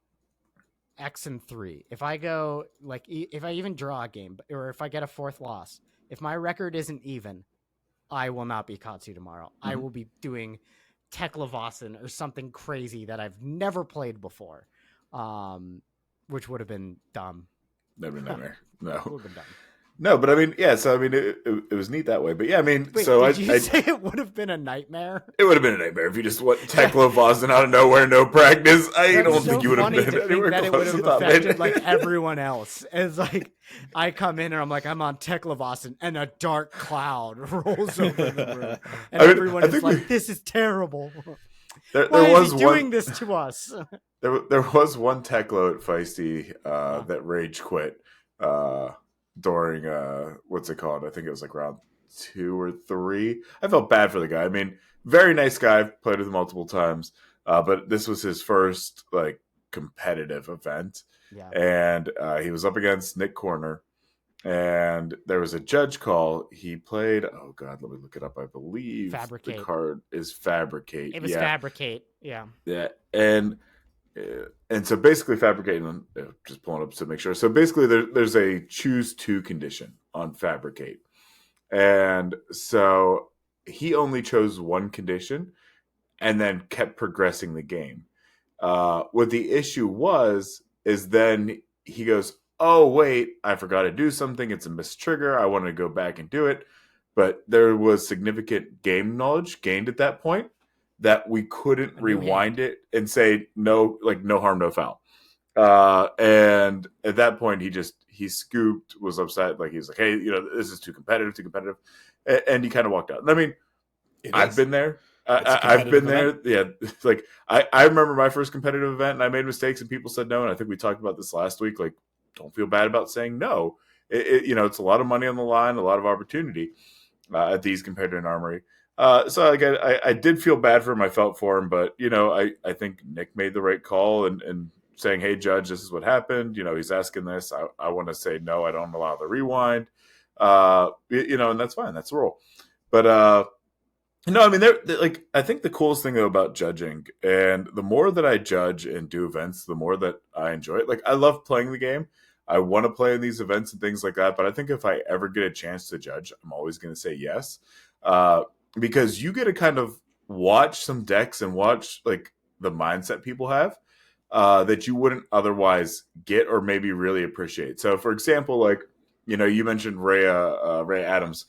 Speaker 1: X and 3, if I go like, if I even draw a game, or if I get a fourth loss, if my record isn't even, I will not be Katsu tomorrow. Mm-hmm. I will be doing Teklevasen or something crazy that I've never played before, which would have been dumb.
Speaker 2: Never, nightmare. No.
Speaker 1: Would have been dumb.
Speaker 2: No, but I mean, yeah. So I mean, it was neat that way. But yeah, I mean,
Speaker 1: Wait,
Speaker 2: so
Speaker 1: did you say it would have been a nightmare?
Speaker 2: It would have been a nightmare if you just went Teklevasen out of nowhere, no practice. I don't think you would have been anywhere close. It would have
Speaker 1: affected like everyone else. It's like I come in and I'm like, I'm on Teklevasen, and a dark cloud rolls over the room, and everyone is like, "This is terrible." Why is he doing this to us?
Speaker 2: There was one Teklo at Feisty that rage quit. During what's it called? I think it was like round 2 or 3. I felt bad for the guy. I mean, very nice guy. Played with him multiple times, but this was his first like competitive event, and he was up against Nick Corner, and there was a judge call. He played. Oh God, let me look it up. I believe
Speaker 1: Fabricate.
Speaker 2: The card is Fabricate.
Speaker 1: It was Fabricate. Yeah.
Speaker 2: And so basically Fabricating, just pulling up to make sure. So basically there's a choose 2 condition on Fabricate. And so he only chose one condition and then kept progressing the game. What the issue is then he goes, oh, wait, I forgot to do something. It's a mistrigger. I want to go back and do it. But there was significant game knowledge gained at that point that we couldn't rewind it and say no, like no harm, no foul. And at that point, he scooped, was upset. Like, he was like, hey, this is too competitive. And he kind of walked out. I mean, I've been there. I've been there. Yeah. Like I remember my first competitive event and I made mistakes and people said no. And I think we talked about this last week. Like, don't feel bad about saying no. It's a lot of money on the line, a lot of opportunity at these compared to an Armory. So like I did feel bad for him. I felt for him, but I think Nick made the right call and saying, "Hey, judge, this is what happened." He's asking this. I want to say no. I don't allow the rewind. And that's fine. That's the rule. But no, I mean, like I think the coolest thing though about judging, and the more that I judge and do events, the more that I enjoy it. Like I love playing the game. I want to play in these events and things like that. But I think if I ever get a chance to judge, I'm always going to say yes. Because you get to kind of watch some decks and watch like the mindset people have that you wouldn't otherwise get or maybe really appreciate. So, for example, like you mentioned Rhea Adams.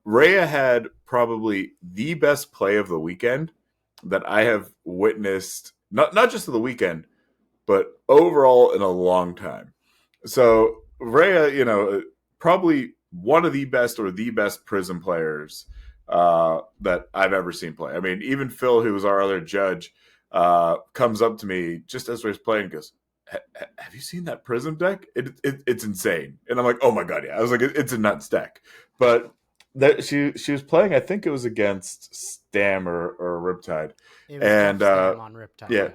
Speaker 2: Rhea had probably the best play of the weekend that I have witnessed, not just of the weekend, but overall in a long time. So Rhea, probably one of the best or the best Prism players that I've ever seen play. I mean, even Phil, who was our other judge, comes up to me just as we was playing and goes, have you seen that Prism deck? It's insane. And I'm like, oh my God, yeah. I was like, it's a nuts deck. But that she was playing, I think it was against Stam or Riptide.
Speaker 1: It was Stam on Riptide.
Speaker 2: Yeah.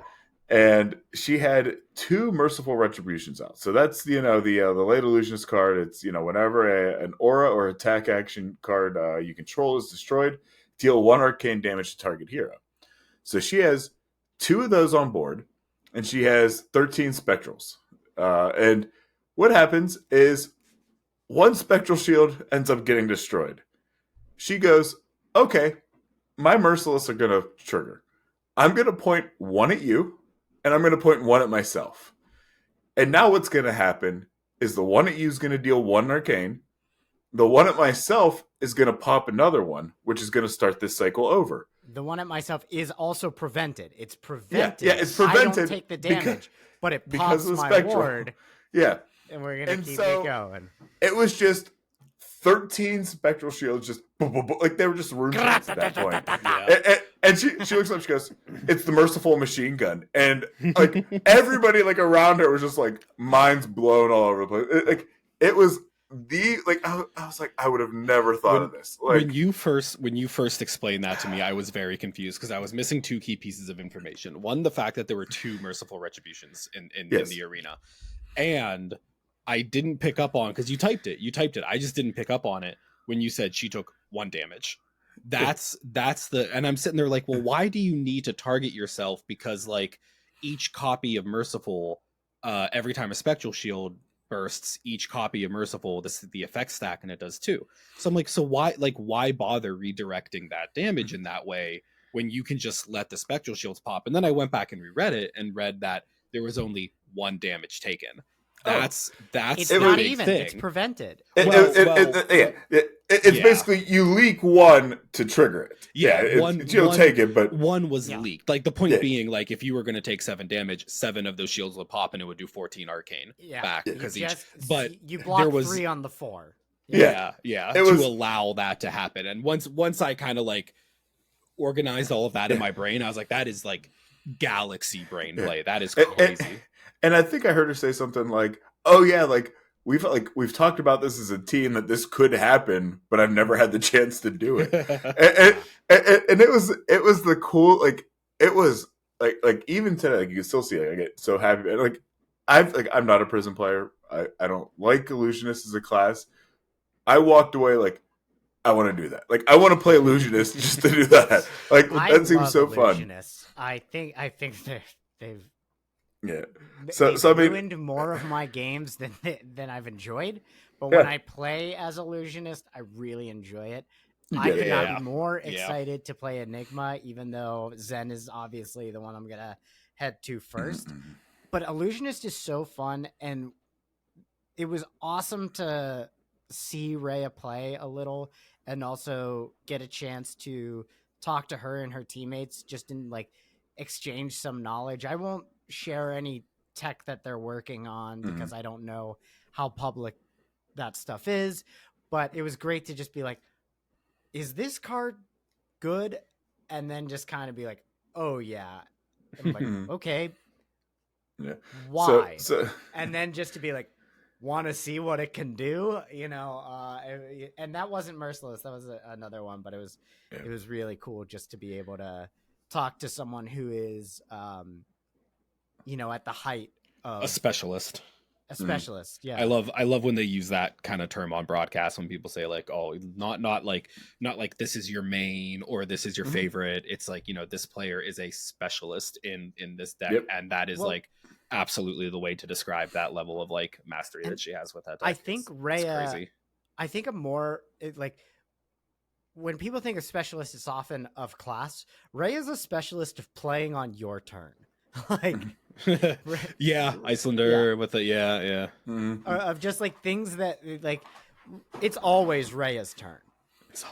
Speaker 2: And she had 2 Merciful Retributions out. So that's, the Late Illusionist card. It's, whenever an aura or attack action card you control is destroyed, deal 1 arcane damage to target hero. So she has 2 of those on board, and she has 13 Spectrals. And what happens is 1 Spectral Shield ends up getting destroyed. She goes, okay, my Merciless are going to trigger. I'm going to point 1 at you, and I'm going to point 1 at myself. And now what's going to happen is the 1 at you is going to deal 1 arcane. The 1 at myself is going to pop another 1, which is going to start this cycle over.
Speaker 1: The 1 at myself is also prevented. It's prevented.
Speaker 2: Yeah, it's prevented.
Speaker 1: I don't take the damage, but it pops my ward.
Speaker 2: Yeah.
Speaker 1: And we're going to keep it going.
Speaker 2: It was just 13 Spectral Shields, just like they were just rune shots at that point. Yeah. And she looks up, she goes, it's the Merciful Machine Gun. And like everybody like around her was just like minds blown all over the place. It was I was like, I would have never thought of this. Like,
Speaker 3: when you first explained that to me, I was very confused because I was missing 2 key pieces of information. One, the fact that there were 2 Merciful Retributions in the arena, and I didn't pick up on, because you typed it. I just didn't pick up on it when you said she took 1 damage. That's and I'm sitting there like, well, why do you need to target yourself? Because like each copy of Merciful, every time a spectral shield bursts, each copy of Merciful, this is the effect stack, and it does too. So I'm like, so why bother redirecting that damage in that way when you can just let the spectral shields pop? And then I went back and reread it and read that there was only 1 damage taken. That's
Speaker 1: it's
Speaker 3: the
Speaker 1: not
Speaker 3: big
Speaker 1: even
Speaker 3: thing.
Speaker 1: it's prevented.
Speaker 2: It's basically you leak 1 to trigger it. You'll take it, but
Speaker 3: 1 was leaked. Like the point being, like if you were going to take 7 damage, 7 of those shields would pop and it would do 14 arcane back because but
Speaker 1: you blocked
Speaker 3: there was
Speaker 1: 3 on the 4.
Speaker 3: To allow that to happen. And once I kind of like organized all of that in my brain, I was like, that is like galaxy brain play. That is crazy.
Speaker 2: And I think I heard her say something like, "Oh yeah, like we've talked about this as a team that this could happen, but I've never had the chance to do it." and it was the cool, like it was like even today, like you can still see it. I get so happy. Like I'm not a prison player. I don't like Illusionist as a class. I walked away like, I want to do that. Like I want to play Illusionist just to do that. Like that seems so fun.
Speaker 1: I think they've
Speaker 2: So I mean,
Speaker 1: ruined more of my games than I've enjoyed. But when I play as Illusionist, I really enjoy it. I could not be more excited to play Enigma, even though Zen is obviously the one I'm gonna head to first. But Illusionist is so fun, and it was awesome to see Rhea play a little, and also get a chance to talk to her and her teammates, just in like exchange some knowledge. I won't share any tech that they're working on because I don't know how public that stuff is, but it was great to just be like, is this card good? And then just kind of be like, oh yeah. I'm like, okay. Why? So and then just to be like, want to see what it can do, and that wasn't Merciless. That was another one, but it was really cool just to be able to talk to someone who is, at the height of
Speaker 3: a specialist.
Speaker 1: Yeah.
Speaker 3: I love when they use that kind of term on broadcast when people say like, oh, not like this is your main or this is your favorite. It's like, this player is a specialist in this deck, and that is like absolutely the way to describe that level of like mastery that she has with that deck.
Speaker 1: I think Rhea, crazy. I think when people think of specialist, it's often of class. Rhea is a specialist of playing on your turn. Like
Speaker 3: Icelander with it,
Speaker 1: of just like things that like it's always Rhea's turn.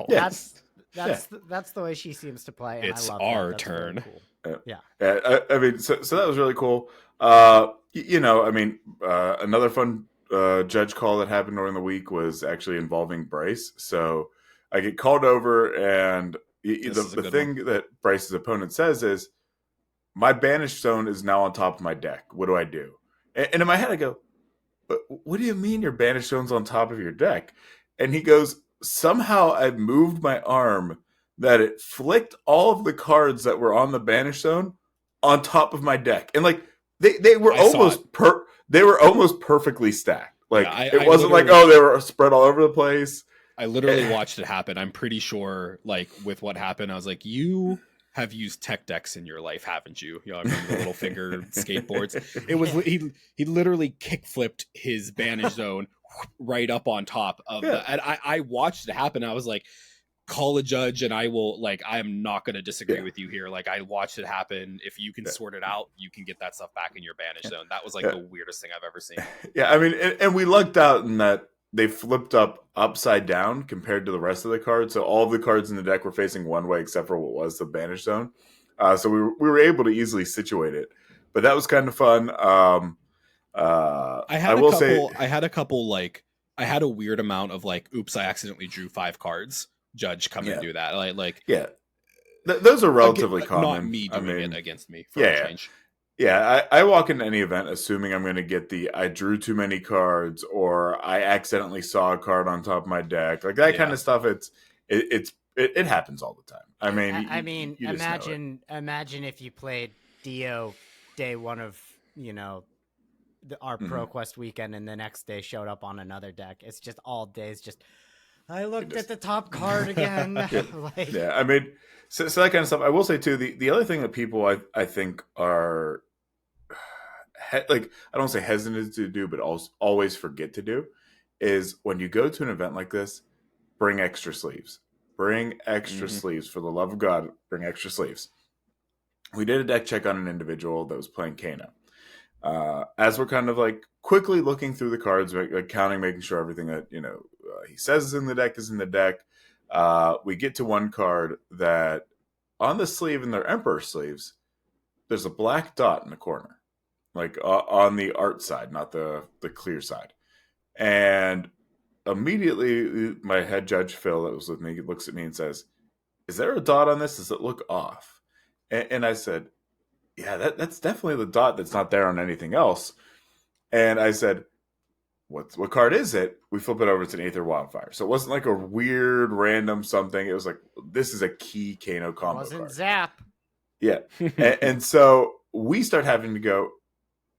Speaker 1: That's the way she seems to play. And
Speaker 3: it's
Speaker 1: I love
Speaker 3: our
Speaker 1: that.
Speaker 3: turn.
Speaker 1: Cool.
Speaker 2: I mean, so that was really cool. Another fun judge call that happened during the week was actually involving Brice. So I get called over, and the thing that Brice's opponent says is, my banished zone is now on top of my deck. What do I do? And in my head, I go, but what do you mean your banished zone's on top of your deck? And he goes, somehow I moved my arm that it flicked all of the cards that were on the banished zone on top of my deck. And like they were almost perfectly stacked. Like it wasn't like, oh, they were spread all over the place.
Speaker 3: I literally watched it happen. I'm pretty sure, like, with what happened, I was like, you have used tech decks in your life, haven't you? I remember the little finger skateboards. It was he literally kick flipped his banished zone right up on top of the, and I watched it happen. I was like, call a judge, and I will, like, I am not going to disagree with you here. Like, I watched it happen. If you can sort it out, you can get that stuff back in your banished zone. That was like the weirdest thing I've ever seen.
Speaker 2: Yeah, I mean, and we lucked out in that they flipped up upside down compared to the rest of the cards. So all of the cards in the deck were facing one way except for what was the banished zone. So we were able to easily situate it. But that was kind of fun. I had
Speaker 3: a weird amount of like, oops, I accidentally drew 5 cards. Judge come and do that.
Speaker 2: Those are relatively common.
Speaker 3: Not me doing it against me for a change.
Speaker 2: Yeah, I walk into any event assuming I'm going to get I drew too many cards, or I accidentally saw a card on top of my deck, like that kind of stuff. It happens all the time. I mean,
Speaker 1: imagine if you played Dio day one of our ProQuest weekend, and the next day showed up on another deck. It's just all days. Just I looked at the top card again.
Speaker 2: Yeah, I mean, so that kind of stuff. I will say too, the other thing that people I think are like, I don't say hesitant to do, but also always forget to do, is when you go to an event like this, bring extra sleeves. Bring extra sleeves, for the love of God. Bring extra sleeves. We did a deck check on an individual that was playing Kano. As we're kind of like quickly looking through the cards, like counting, making sure everything that he says is in the deck is in the deck. We get to one card that on the sleeve, in their Emperor sleeves, there's a black dot in the corner, like on the art side, not the clear side. And immediately, my head judge Phil, that was with me, looks at me and says, "Is there a dot on this? Does it look off?" And I said, "Yeah, that's definitely the dot that's not there on anything else." And I said, what card is it? We flip it over, it's an Aether Wildfire. So it wasn't like a weird random something. It was like, this is a key Kano combo
Speaker 1: Wasn't
Speaker 2: card.
Speaker 1: Zap.
Speaker 2: Yeah. and so we start having to go,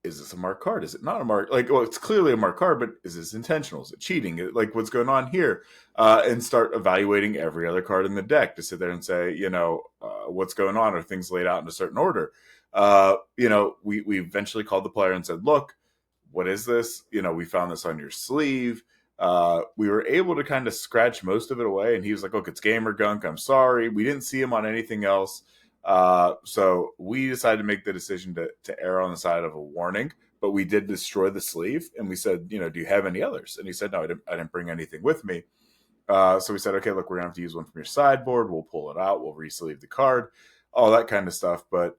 Speaker 2: is this a marked card? Is it not a mark? Like, well, it's clearly a marked card, but is this intentional? Is it cheating? Like, what's going on here? And start evaluating every other card in the deck to sit there and say, what's going on? Are things laid out in a certain order? We eventually called the player and said, look, what is this? We found this on your sleeve. We were able to kind of scratch most of it away. And he was like, look, it's gamer gunk. I'm sorry. We didn't see him on anything else. So we decided to make the decision to err on the side of a warning, but we did destroy the sleeve. And we said, do you have any others? And he said, no, I didn't bring anything with me. So we said, okay, look, we're gonna have to use one from your sideboard. We'll pull it out. We'll re-sleeve the card, all that kind of stuff. But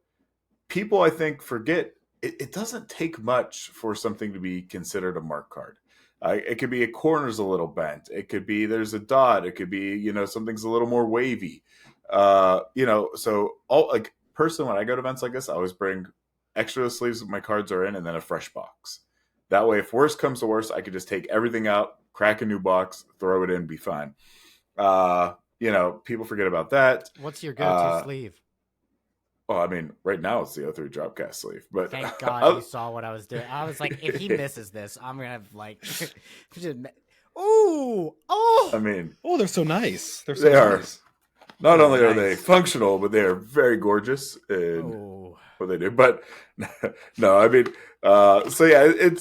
Speaker 2: people, I think, forget it doesn't take much for something to be considered a mark card. It could be a corner's a little bent. It could be there's a dot. It could be, something's a little more wavy. So personally, when I go to events like this, I always bring extra sleeves that my cards are in and then a fresh box. That way, if worst comes to worst, I could just take everything out, crack a new box, throw it in, be fine. People forget about that.
Speaker 1: What's your go-to sleeve?
Speaker 2: Oh, I mean, right now it's the O3 Dropcast sleeve. But
Speaker 1: thank God you saw what I was doing. I was like, if he misses this, I'm gonna have just.
Speaker 2: I mean,
Speaker 3: they're so nice.
Speaker 2: They are. Not only are they functional, but they are very gorgeous in what they do. But no, I mean, so yeah,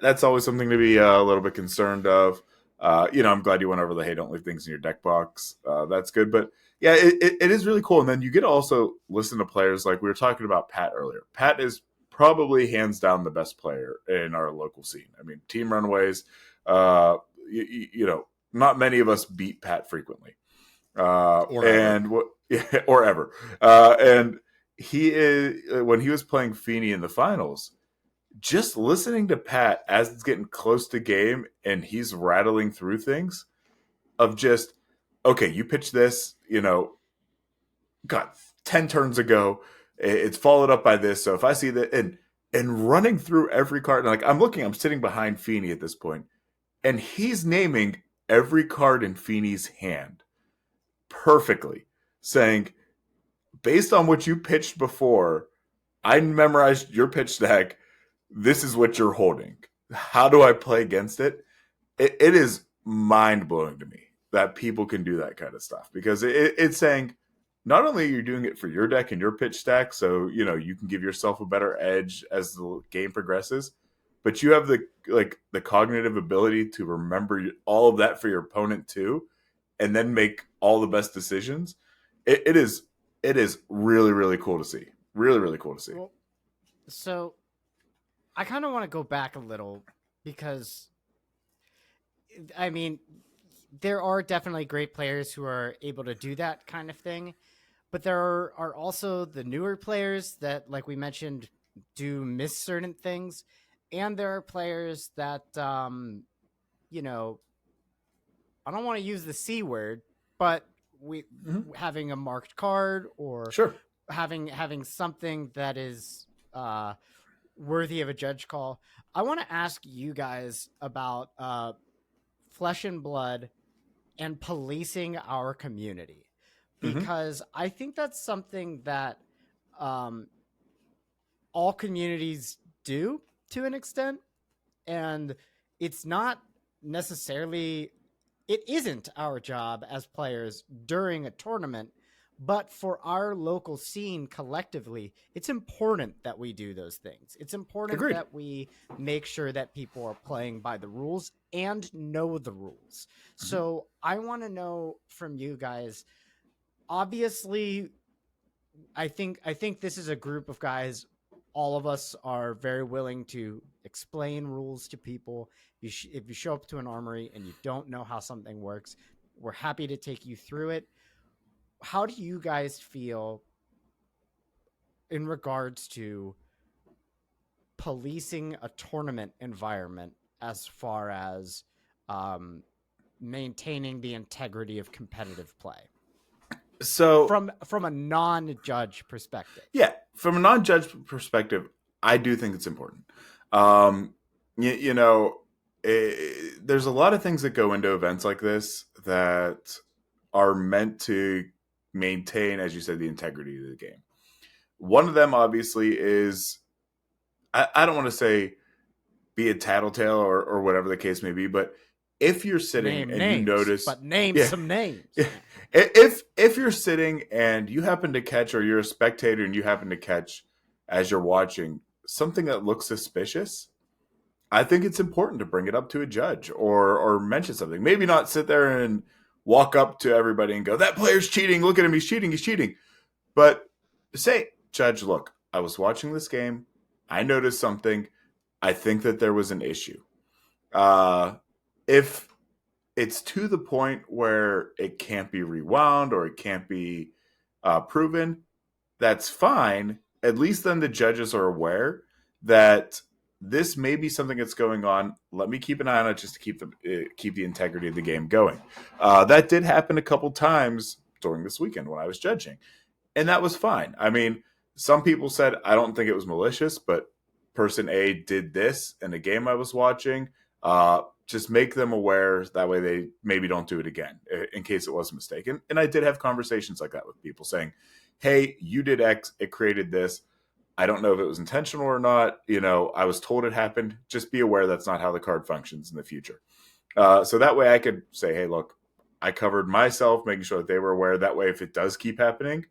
Speaker 2: that's always something to be a little bit concerned of. I'm glad you went over the hey, don't leave things in your deck box. That's good, but yeah, it is really cool. And then you get to also listen to players like we were talking about Pat earlier. Pat is probably hands down the best player in our local scene. I mean, Team Runaways, not many of us beat Pat frequently. Or ever. And he is, when he was playing Feeney in the finals, just listening to Pat as it's getting close to game and he's rattling through things of just, okay, you pitch this, got 10 turns ago, it's followed up by this. So if I see that and running through every card, and I'm sitting behind Feeney at this point, and he's naming every card in Feeney's hand perfectly, saying, based on what you pitched before, I memorized your pitch deck. This is what you're holding. How do I play against it? It is mind-blowing to me that people can do that kind of stuff, because it's saying not only are you doing it for your deck and your pitch stack, so you can give yourself a better edge as the game progresses, but you have the cognitive ability to remember all of that for your opponent too, and then make all the best decisions. It is really, really cool to see. Really, really cool to see.
Speaker 1: Well, so I kind of want to go back a little, because I mean, there are definitely great players who are able to do that kind of thing, but there are also the newer players that, like we mentioned, do miss certain things, and there are players that I don't want to use the C word, but having a marked card or having something that is worthy of a judge call. I want to ask you guys about Flesh and Blood and policing our community, because I think that's something that all communities do. to an extent, and it's not necessarily, it isn't our job as players during a tournament, but for our local scene collectively, it's important that we do those things. It's important
Speaker 2: Agreed.
Speaker 1: that we make sure that people are playing by the rules and know the rules. So I want to know from you guys, obviously, I think this is a group of guys. All of us are very willing to explain rules to people. If you show up to an armory and you don't know how something works, we're happy to take you through it. How do you guys feel in regards to policing a tournament environment as far as maintaining the integrity of competitive play?
Speaker 2: So
Speaker 1: from a non-judge perspective.
Speaker 2: Yeah, from a non-judge perspective, I do think it's important. There's a lot of things that go into events like this that are meant to maintain, as you said, the integrity of the game. One of them, obviously, is I don't want to say be a tattletale or whatever the case may be, but if you're sitting you notice,
Speaker 1: but some names.
Speaker 2: If you're sitting and you happen to catch, or you're a spectator and you happen to catch as you're watching something that looks suspicious, I think it's important to bring it up to a judge or mention something. Maybe not sit there and walk up to everybody and go, "That player's cheating. Look at him. He's cheating." But say, "Judge, look, I was watching this game. I noticed something. I think that there was an issue." If it's to the point where it can't be rewound or it can't be proven, that's fine. At least then the judges are aware that this may be something that's going on. Let me keep an eye on it just to keep the integrity of the game going. That did happen a couple times during this weekend when I was judging, and that was fine. I mean, some people said, I don't think it was malicious, but person A did this in a game I was watching. Just make them aware. That way they maybe don't do it again in case it was a mistake. And I did have conversations like that with people saying, "Hey, you did X. It created this. I don't know if it was intentional or not. I was told it happened. Just be aware that's not how the card functions in the future." So that way I could say, "Hey, look, I covered myself, making sure that they were aware." That way, if it does keep happening,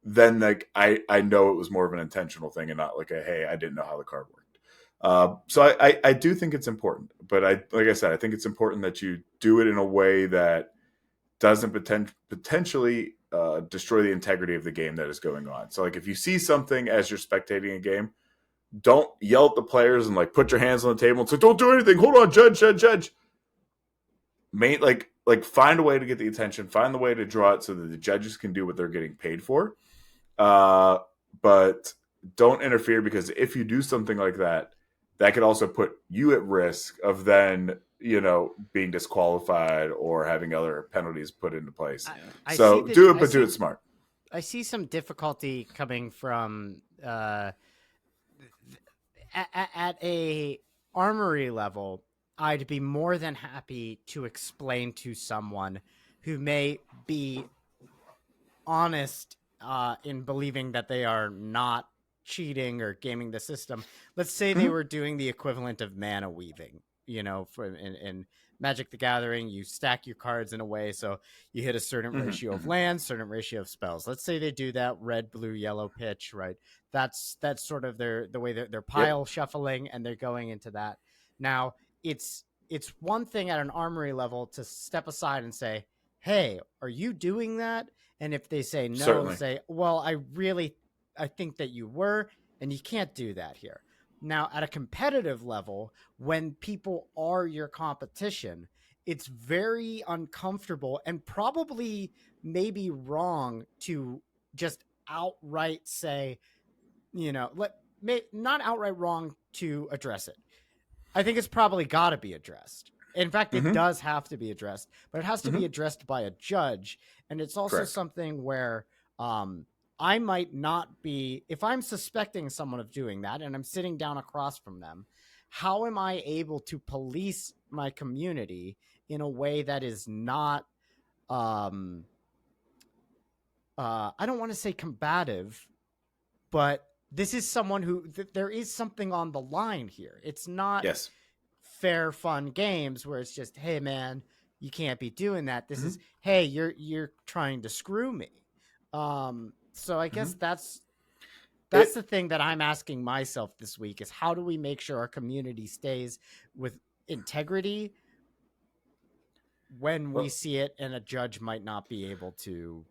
Speaker 2: then I know it was more of an intentional thing and not like hey, I didn't know how the card worked. So I do think it's important, but like I said, I think it's important that you do it in a way that doesn't potentially destroy the integrity of the game that is going on. So like if you see something as you're spectating a game, don't yell at the players and like put your hands on the table and say, "Don't do anything. Hold on, judge. Find a way to get the attention, find the way to draw it so that the judges can do what they're getting paid for. But don't interfere, because if you do something like that, that could also put you at risk of then, being disqualified or having other penalties put into place. Do it smart.
Speaker 1: I see some difficulty coming from at a armory level. I'd be more than happy to explain to someone who may be honest in believing that they are not cheating or gaming the system. Let's say they were doing the equivalent of mana weaving, in Magic the Gathering, you stack your cards in a way so you hit a certain ratio of lands, certain ratio of spells. Let's say they do that red, blue, yellow pitch, right? That's sort of the way they're pile shuffling, and they're going into that. Now, it's one thing at an armory level to step aside and say, "Hey, are you doing that?" And if they say no,
Speaker 2: Certainly.
Speaker 1: say, "Well, I think that you were, and you can't do that here." Now, at a competitive level, when people are your competition, it's very uncomfortable and probably maybe wrong to just outright say, not outright wrong to address it. I think it's probably got to be addressed. In fact, it does have to be addressed, but it has to be addressed by a judge. And it's also something where I might not be, if I'm suspecting someone of doing that and I'm sitting down across from them, how am I able to police my community in a way that is not, I don't want to say combative, but this is someone who there is something on the line here. It's not
Speaker 2: Yes.
Speaker 1: fair, fun games where it's just, hey man, you can't be doing that. This is, hey, you're trying to screw me. So I guess that's the thing that I'm asking myself this week is how do we make sure our community stays with integrity when we see it and a judge might not be able to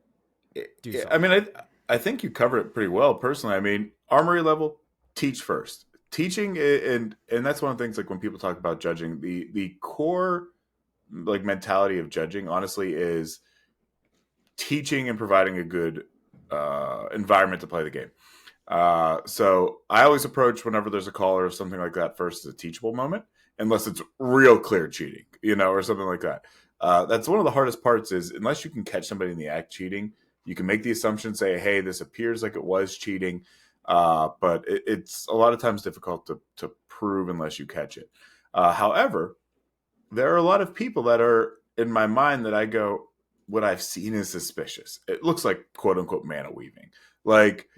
Speaker 1: do something.
Speaker 2: I mean, I think you cover it pretty well personally. I mean, Armory level, teach first. Teaching, and that's one of the things, like when people talk about judging, the core like mentality of judging honestly is teaching and providing a good environment to play the game. So I always approach whenever there's a call or something like that first as a teachable moment, unless it's real clear cheating, or something like that. That's one of the hardest parts is unless you can catch somebody in the act cheating, you can make the assumption, say, hey, this appears like it was cheating, but it's a lot of times difficult to prove unless you catch it. However, there are a lot of people that are in my mind that I go, what I've seen is suspicious. It looks like quote unquote mana weaving. Like,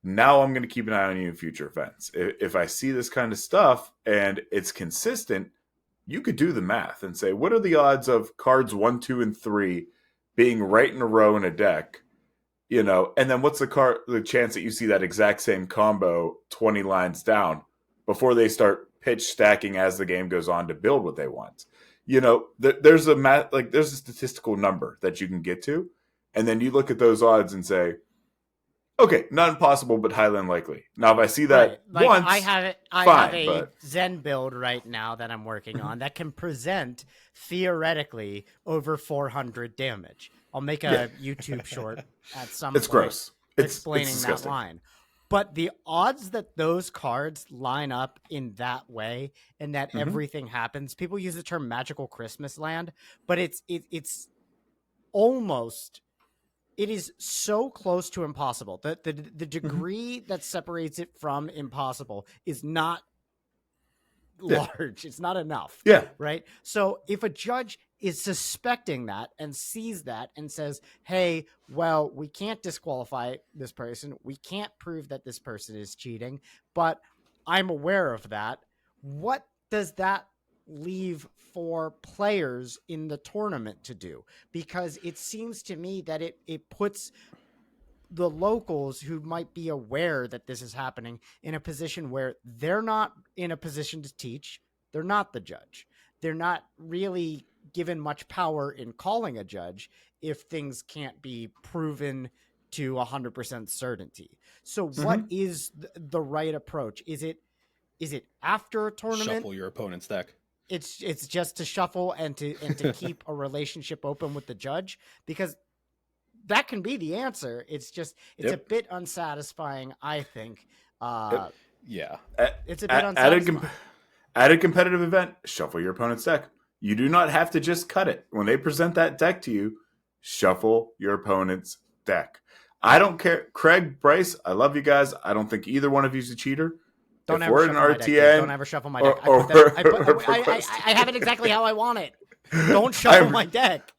Speaker 2: now I'm going to keep an eye on you in future events. If I see this kind of stuff and it's consistent, you could do the math and say, what are the odds of cards 1, 2, and 3 being right in a row in a deck? And then what's the chance that you see that exact same combo 20 lines down before they start pitch stacking as the game goes on to build what they want? There's a statistical number that you can get to, and then you look at those odds and say, okay, not impossible, but highly unlikely. Now, if I see that once,
Speaker 1: I have a Zen build right now that I'm working on that can present theoretically over 400 damage. I'll make a YouTube short at some point.
Speaker 2: It's gross.
Speaker 1: Explaining
Speaker 2: it's
Speaker 1: that line. But the odds that those cards line up in that way and that everything happens, people use the term magical Christmas land, but it's almost... It is so close to impossible. The degree that separates it from impossible is not large. It's not enough.
Speaker 2: Yeah.
Speaker 1: Right? So if a judge is suspecting that and sees that and says, hey, well, we can't disqualify this person. We can't prove that this person is cheating, but I'm aware of that. What does that leave for players in the tournament to do? Because it seems to me that it puts the locals who might be aware that this is happening in a position where they're not in a position to teach. They're not the judge. They're not really given much power in calling a judge if things can't be proven to 100% certainty. So what is the right approach? Is it after a tournament?
Speaker 3: Shuffle your opponent's deck.
Speaker 1: It's just to shuffle and to keep a relationship open with the judge, because that can be the answer. It's just a bit unsatisfying, I think.
Speaker 3: Yeah,
Speaker 1: it's a bit unsatisfying.
Speaker 2: At a competitive event, shuffle your opponent's deck. You do not have to just cut it. When they present that deck to you, shuffle your opponent's deck. I don't care. Craig, Brice, I love you guys. I don't think either one of you is a cheater.
Speaker 1: Don't
Speaker 2: if
Speaker 1: ever
Speaker 2: we're
Speaker 1: shuffle
Speaker 2: in
Speaker 1: my deck.
Speaker 2: RTN,
Speaker 1: Don't ever shuffle my deck. I have it exactly how I want it. Don't shuffle my deck.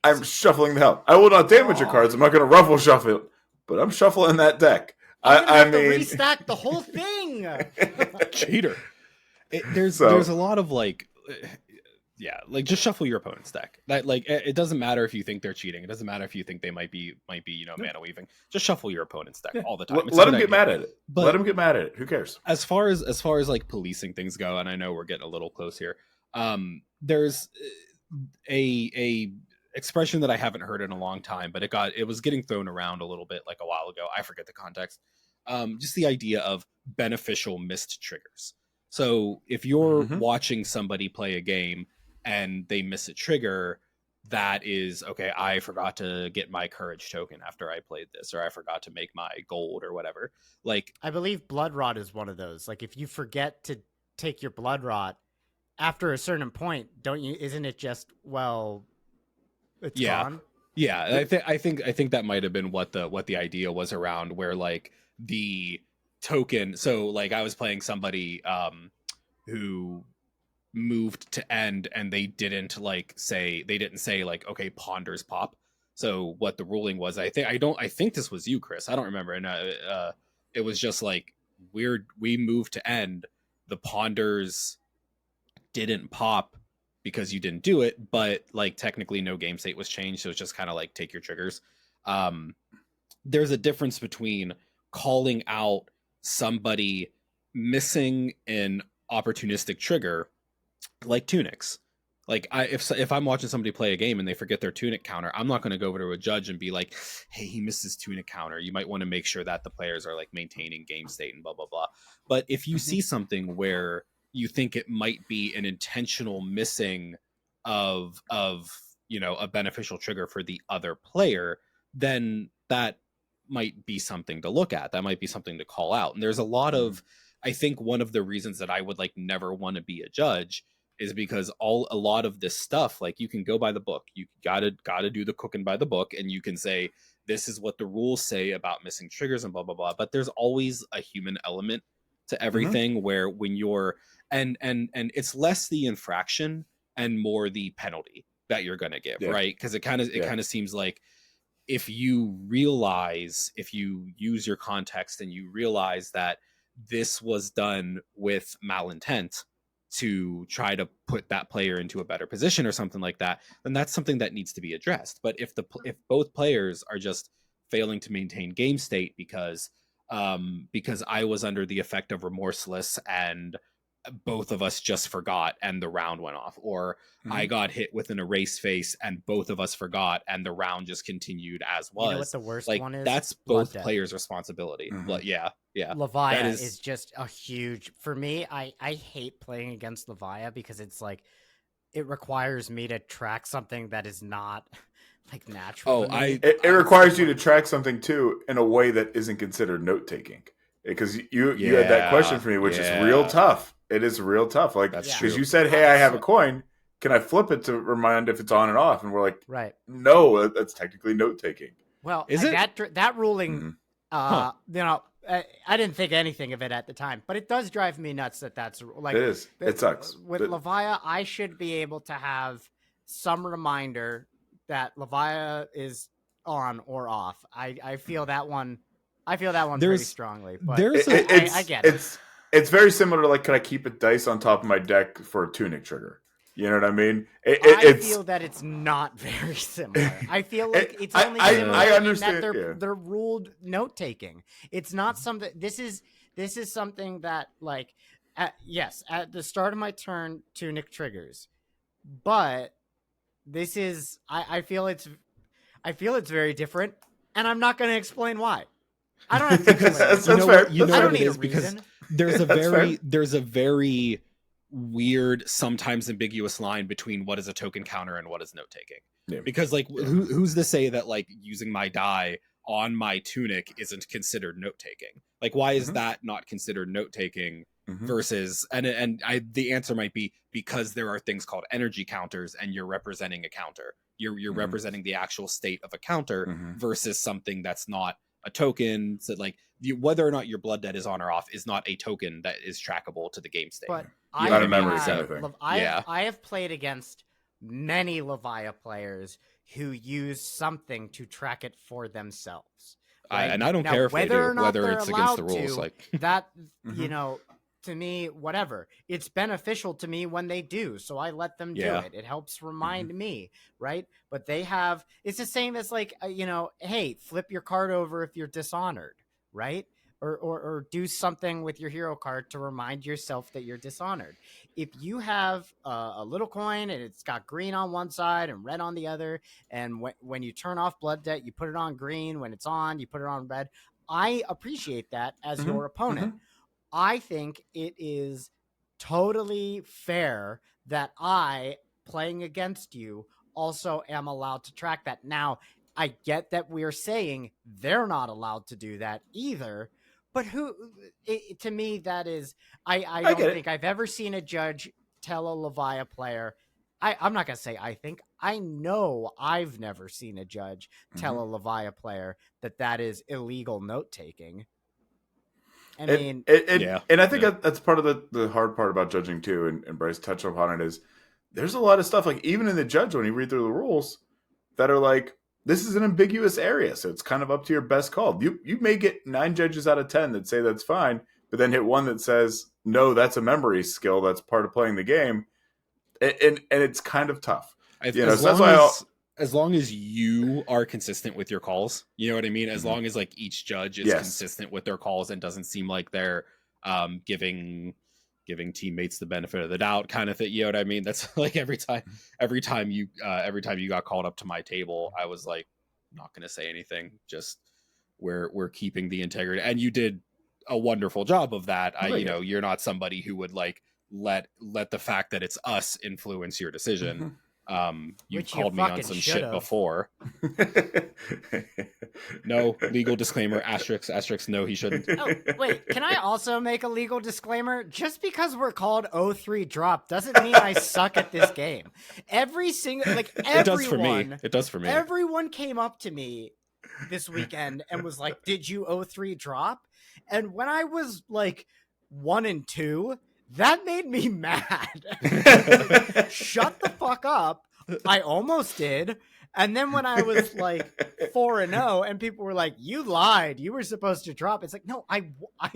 Speaker 2: I'm shuffling the hell. I will not damage your cards. I'm not going to ruffle shuffle it, but I'm shuffling that deck.
Speaker 1: I mean, restack the whole thing.
Speaker 3: Cheater. There's a lot of just shuffle your opponent's deck. That it doesn't matter if you think they're cheating. It doesn't matter if you think they might be mana weaving. Just shuffle your opponent's deck all the time.
Speaker 2: Let them get mad at it. Let them get mad at it. Who cares?
Speaker 3: As far as like policing things go, and I know we're getting a little close here. There's a expression that I haven't heard in a long time, but it was getting thrown around a little bit like a while ago. I forget the context. Just the idea of beneficial missed triggers. So if you're watching somebody play a game and they miss a trigger, that is, okay, I forgot to get my courage token after I played this, or I forgot to make my gold or whatever. Like,
Speaker 1: I believe Blood Rot is one of those. Like, if you forget to take your Blood Rot after a certain point, isn't it just, well, it's gone?
Speaker 3: Yeah, I think that might have been what the idea was around, where like the token. So like I was playing somebody who moved to end, and they didn't say like, okay, ponders pop. So what the ruling was, I think this was you, Chris. I don't remember. And it was just like, we moved to end, the ponders didn't pop because you didn't do it, but like technically no game state was changed, so it's just kind of like take your triggers. There's a difference between calling out somebody missing an opportunistic trigger like tunics. Like if I'm watching somebody play a game and they forget their tunic counter, I'm not going to go over to a judge and be like, hey, he missed his tunic counter. You might want to make sure that the players are like maintaining game state and blah, blah, blah. But if you see something where you think it might be an intentional missing of a beneficial trigger for the other player, then that might be something to look at. That might be something to call out. And there's a lot of, I think one of the reasons that I would like never want to be a judge is because a lot of this stuff, like you can go by the book, you gotta do the cooking by the book, and you can say this is what the rules say about missing triggers and blah blah blah. But there's always a human element to everything, where when you're and it's less the infraction and more the penalty that you're gonna give, right? Because it kind of seems like if you use your context and you realize that this was done with malintent to try to put that player into a better position or something like that, then that's something that needs to be addressed. But if both players are just failing to maintain game state because I was under the effect of remorseless and both of us just forgot and the round went off, or I got hit with an erase face and both of us forgot and the round just continued as was.
Speaker 1: You know what the worst one is?
Speaker 3: That's both players' responsibility. But yeah.
Speaker 1: Levia is just a huge, for me, I hate playing against Levia because it's like it requires me to track something that is not like natural.
Speaker 2: It requires you to track something too in a way that isn't considered note taking. Because you had that question for me, which is real tough. It is real tough. Like, because you said, hey, I have a coin. Can I flip it to remind if it's on and off? And we're like, no, that's technically note taking.
Speaker 1: Well, that ruling, I didn't think anything of it at the time, but it does drive me nuts that's like, it is. It sucks. With Levia, I should be able to have some reminder that Levia is on or off. I feel that one. Pretty strongly, but I get it.
Speaker 2: It's very similar to like, can I keep a dice on top of my deck for a tunic trigger? You know what I mean? I
Speaker 1: feel that it's not very similar. I feel like it's only similar I understand that they're ruled note taking. It's not something. This is something that like, at the start of my turn, tunic triggers, but this is I feel it's very different, and I'm not going to explain why. I don't have to explain.
Speaker 2: That's fair.
Speaker 3: You know what it is, because there's a very weird, sometimes ambiguous line between what is a token counter and what is note taking. Yeah. Because like, who's to say that like using my die on my tunic isn't considered note taking? Like, why is that not considered note taking versus the answer might be because there are things called energy counters and you're representing a counter. You're representing the actual state of a counter versus something that's not a token. So like whether or not your blood debt is on or off is not a token that is trackable to the game state.
Speaker 1: But
Speaker 2: I
Speaker 1: have played against many Levia players who use something to track it for themselves. Right?
Speaker 3: And I don't care if they do, whether it's against the rules. Like
Speaker 1: that, to me, whatever. It's beneficial to me when they do, so I let them do it. It helps remind me, right? But they have, it's the same as like, hey, flip your card over if you're dishonored, right? Or do something with your hero card to remind yourself that you're dishonored. If you have a little coin and it's got green on one side and red on the other, and when you turn off blood debt, you put it on green. When it's on, you put it on red. I appreciate that as your opponent. I think it is totally fair that I, playing against you, also am allowed to track that. Now, I get that we're saying they're not allowed to do that either, but to me, that is, I don't think I've ever seen a judge tell a Levia player, I'm not going to say I know I've never seen a judge tell a Levia player that is illegal note-taking. I mean,
Speaker 2: and I think that's part of the hard part about judging too, and Brice touched upon it, is there's a lot of stuff, like even in the judge, when you read through the rules, that are like, this is an ambiguous area, so it's kind of up to your best call. You may get 9 judges out of 10 that say that's fine, but then hit one that says, no, that's a memory skill. That's part of playing the game. And it's kind of tough.
Speaker 3: As long as you are consistent with your calls, you know what I mean? As long as like each judge is consistent with their calls and doesn't seem like they're giving teammates the benefit of the doubt kind of thing. You know what I mean? That's like every time you got called up to my table, I was like, not going to say anything. Just we're keeping the integrity. And you did a wonderful job of that. You're not somebody who would like let the fact that it's us influence your decision. You've called me on some shit before. No, legal disclaimer, asterisk, no, he shouldn't.
Speaker 1: Oh, wait, can I also make a legal disclaimer? Just because we're called 0-3 drop doesn't mean I suck at this game. Everyone,
Speaker 3: it does for me.
Speaker 1: Everyone came up to me this weekend and was like, did you 0-3 drop? And when I was like 1-2, that made me mad. Like, shut the fuck up. I almost did. And then when I was like 4-0 and people were like, you lied, you were supposed to drop. It's like, no, I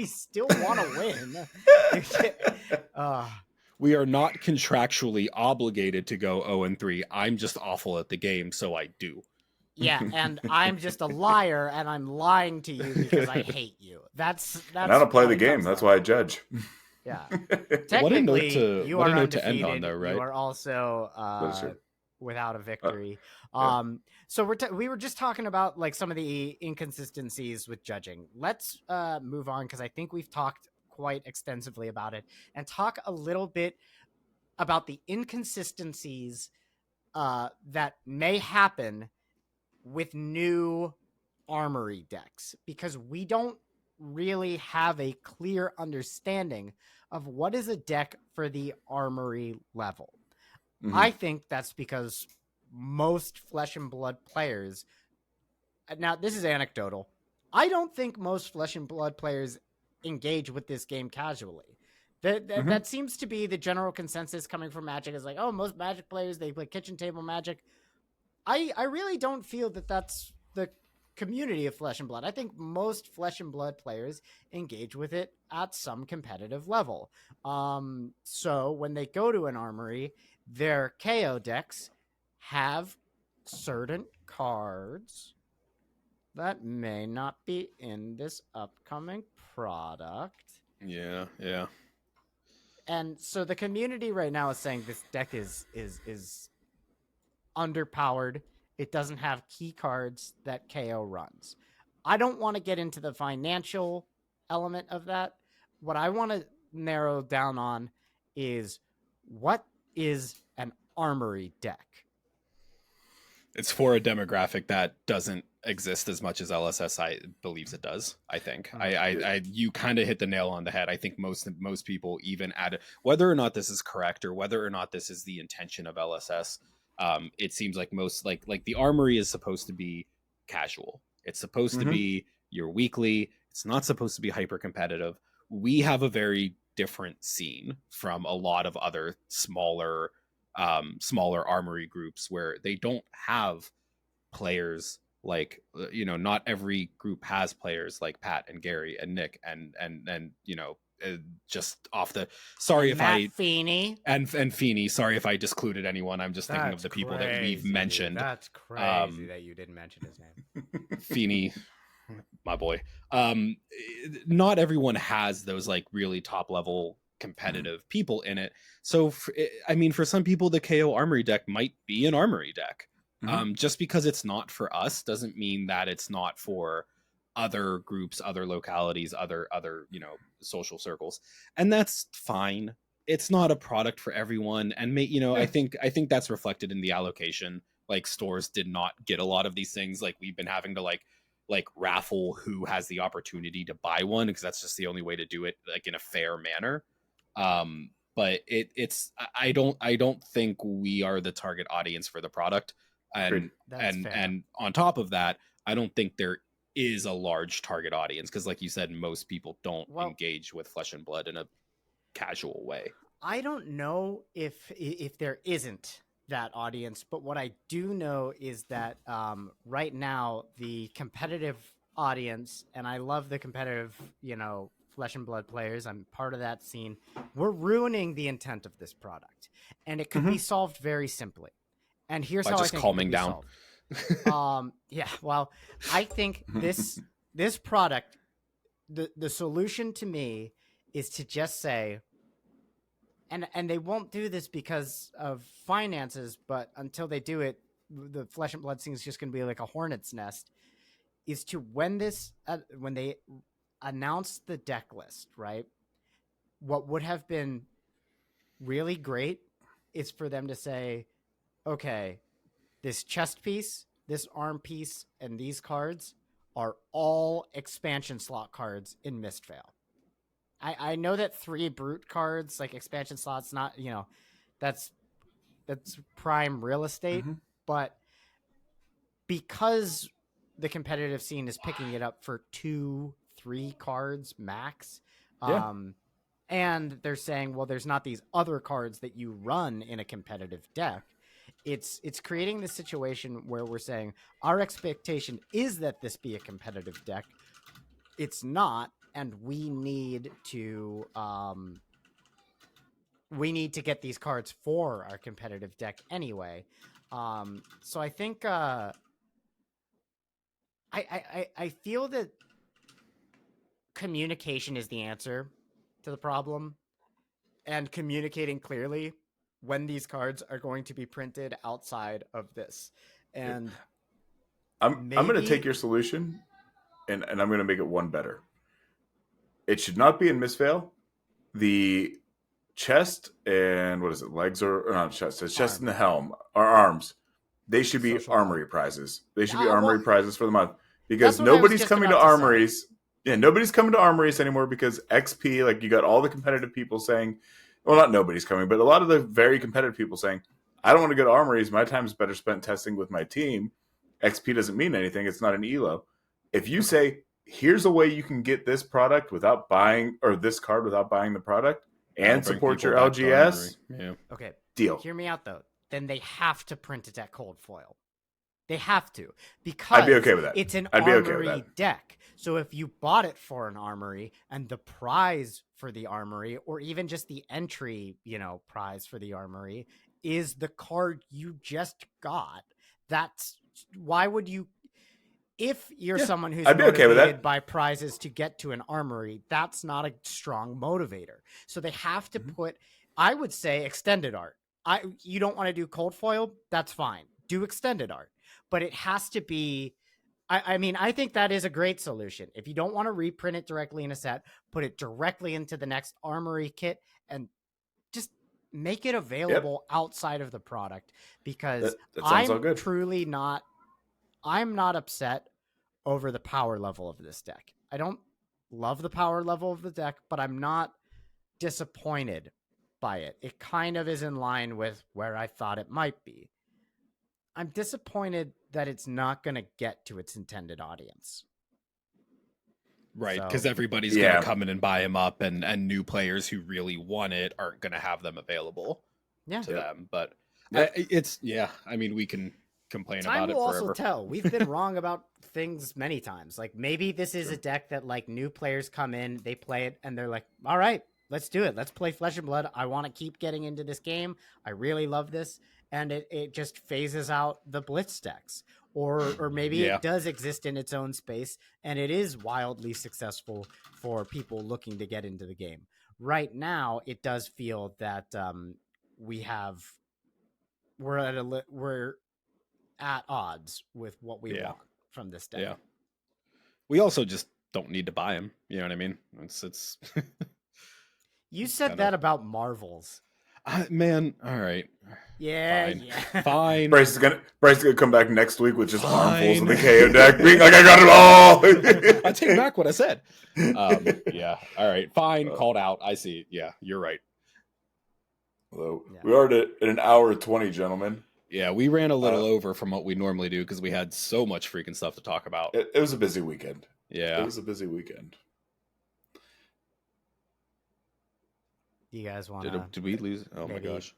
Speaker 1: still want to win.
Speaker 3: We are not contractually obligated to go 0-3. I'm just awful at the game, so I do.
Speaker 1: Yeah, and I'm just a liar, and I'm lying to you because I hate you. That's.
Speaker 2: And I don't play the game. That's why I judge.
Speaker 1: Yeah. Technically, you are undefeated.
Speaker 3: To end on, though, right?
Speaker 1: You are also without a victory. So we were just talking about like some of the inconsistencies with judging. Let's move on because I think we've talked quite extensively about it, and talk a little bit about the inconsistencies that may happen with new Armory decks, because we don't really have a clear understanding of what is a deck for the Armory level. I think that's because most Flesh and Blood players, now this is anecdotal, I don't think most Flesh and Blood players engage with this game casually. That seems to be the general consensus coming from Magic, is like, oh, most Magic players, they play kitchen table Magic. I really don't feel that that's the community of Flesh and Blood. I think most Flesh and Blood players engage with it at some competitive level. So when they go to an Armory, their KO decks have certain cards that may not be in this upcoming product.
Speaker 3: Yeah.
Speaker 1: And so the community right now is saying this deck is underpowered. It doesn't have key cards that KO runs. I don't want to get into the financial element of that. What I want to narrow down on is, what is an Armory deck?
Speaker 3: It's for a demographic that doesn't exist as much as LSS believes it does. I think you kind of hit the nail on the head. I think most people, even at whether or not this is correct or whether or not this is the intention of LSS, it seems like most like the Armory is supposed to be casual. It's supposed to be your weekly. It's not supposed to be hyper competitive. We have a very different scene from a lot of other smaller Armory groups where they don't have players like, not every group has players like Pat and Gary and Nick and just off the
Speaker 1: Feeney
Speaker 3: and Feeney. Sorry if I discluded anyone. I'm just thinking of the people that we've mentioned.
Speaker 1: That's crazy that you didn't mention his name.
Speaker 3: Feeney, my boy. Not everyone has those like really top level competitive people in it. So for some people, the KO Armory deck might be an Armory deck. Just because it's not for us doesn't mean that it's not for other groups, other localities, other social circles, and that's fine. It's not a product for everyone, and I think that's reflected in the allocation. Like, stores did not get a lot of these things. Like, we've been having to like raffle who has the opportunity to buy one, because that's just the only way to do it, like, in a fair manner. But I don't think we are the target audience for the product. And on top of that, I don't think there is a large target audience, because like you said, most people don't engage with Flesh and Blood in a casual way.
Speaker 1: I don't know if there isn't that audience, but what I do know is that right now the competitive audience, and I love the competitive Flesh and Blood players. I'm part of that scene. We're ruining the intent of this product, and it could be solved very simply. And here's
Speaker 3: By
Speaker 1: how
Speaker 3: just
Speaker 1: I think
Speaker 3: calming
Speaker 1: it could
Speaker 3: down.
Speaker 1: be solved. Yeah. Well, I think this product, the solution to me is to just say, and they won't do this because of finances, but until they do it, the Flesh and Blood scene is just going to be like a hornet's nest. Is to when they announce the deck list, right? What would have been really great is for them to say, okay, this chest piece, this arm piece, and these cards are all expansion slot cards in Mistveil. I know that 3 brute cards, like expansion slots, not, that's prime real estate, but because the competitive scene is picking it up for 2-3 cards max, and they're saying, well, there's not these other cards that you run in a competitive deck. It's creating this situation where we're saying our expectation is that this be a competitive deck. It's not, and we need to get these cards for our competitive deck anyway. So I think I feel that communication is the answer to the problem, and communicating clearly when these cards are going to be printed outside of this. And
Speaker 2: I'm going to take your solution and I'm going to make it one better. It should not be in Mistveil. The chest and legs or not chest. It's chest and the helm or arms. They should be Armory prizes. They should be Armory prizes for the month, because nobody's coming to Armories. Yeah, nobody's coming to Armories anymore because XP, like, you got all the competitive people saying, well, not nobody's coming, but a lot of the very competitive people saying, I don't want to go to Armories. My time is better spent testing with my team. XP doesn't mean anything. It's not an ELO. If you say, here's a way you can get this product without buying, or this card without buying the product, and support your LGS,
Speaker 1: okay,
Speaker 2: deal.
Speaker 1: Hear me out, though. Then they have to print it at cold foil. They have to, because
Speaker 2: I'd be okay with that.
Speaker 1: It's an Armory deck. So if you bought it for an Armory, and the prize for the Armory, or even just the entry, prize for the Armory, is the card you just got, why would you? If you're someone who's motivated by prizes to get to an Armory, that's not a strong motivator. So they have to put, I would say, extended art. You don't want to do cold foil? That's fine. Do extended art. But it has to be, I think that is a great solution. If you don't want to reprint it directly in a set, put it directly into the next Armory kit and just make it available outside of the product, because I'm not upset over the power level of this deck. I don't love the power level of the deck, but I'm not disappointed by it. It kind of is in line with where I thought it might be. I'm disappointed that it's not going to get to its intended audience.
Speaker 3: Right, because everybody's going to come in and buy them up, and new players who really want it aren't going to have them available to them. But we can complain about it forever. Time will also
Speaker 1: tell. We've been wrong about things many times. Like, maybe this is a deck that, like, new players come in, they play it, and they're like, all right, let's do it. Let's play Flesh and Blood. I want to keep getting into this game. I really love this. And it just phases out the Blitz decks. Or maybe it does exist in its own space, and it is wildly successful for people looking to get into the game. Right now, it does feel that we're at odds with what we want from this deck.
Speaker 3: Yeah. We also just don't need to buy them. You know what I mean? It's
Speaker 1: You said that about Marvels.
Speaker 3: Man, all right.
Speaker 1: Yeah,
Speaker 3: Fine.
Speaker 2: Brice is gonna come back next week with just armfuls of the KO deck, being like, I got it all.
Speaker 3: I take back what I said. All right, fine. Called out. I see. Yeah, you're right.
Speaker 2: Although we are at an hour 20, gentlemen.
Speaker 3: Yeah, we ran a little over from what we normally do because we had so much freaking stuff to talk about.
Speaker 2: It was a busy weekend.
Speaker 3: Yeah,
Speaker 2: it was a busy weekend.
Speaker 1: You guys want to?
Speaker 3: Did we lose? Oh my gosh!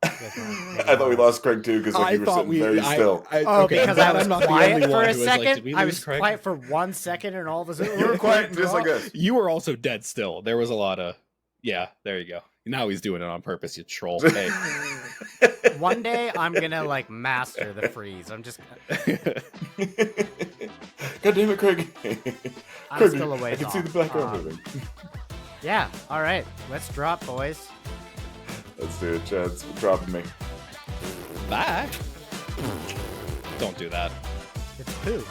Speaker 2: I thought we lost Craig too because you were sitting very still.
Speaker 1: Because I was quiet for a
Speaker 3: Like,
Speaker 1: second. I was quiet for 1 second, and all of a sudden
Speaker 2: You were quiet just like us.
Speaker 3: You were also dead still. There was a lot of there you go. Now he's doing it on purpose, you troll. Hey.
Speaker 1: One day I'm gonna like master the freeze. I'm just.
Speaker 2: God damn it, Craig!
Speaker 1: I'm
Speaker 2: Craig,
Speaker 1: still a ways
Speaker 2: I can
Speaker 1: off.
Speaker 2: see the background moving.
Speaker 1: Yeah. All right. Let's drop, boys.
Speaker 2: Let's do it, Chad's dropping me.
Speaker 3: Bye. Don't do that.
Speaker 1: It's poo.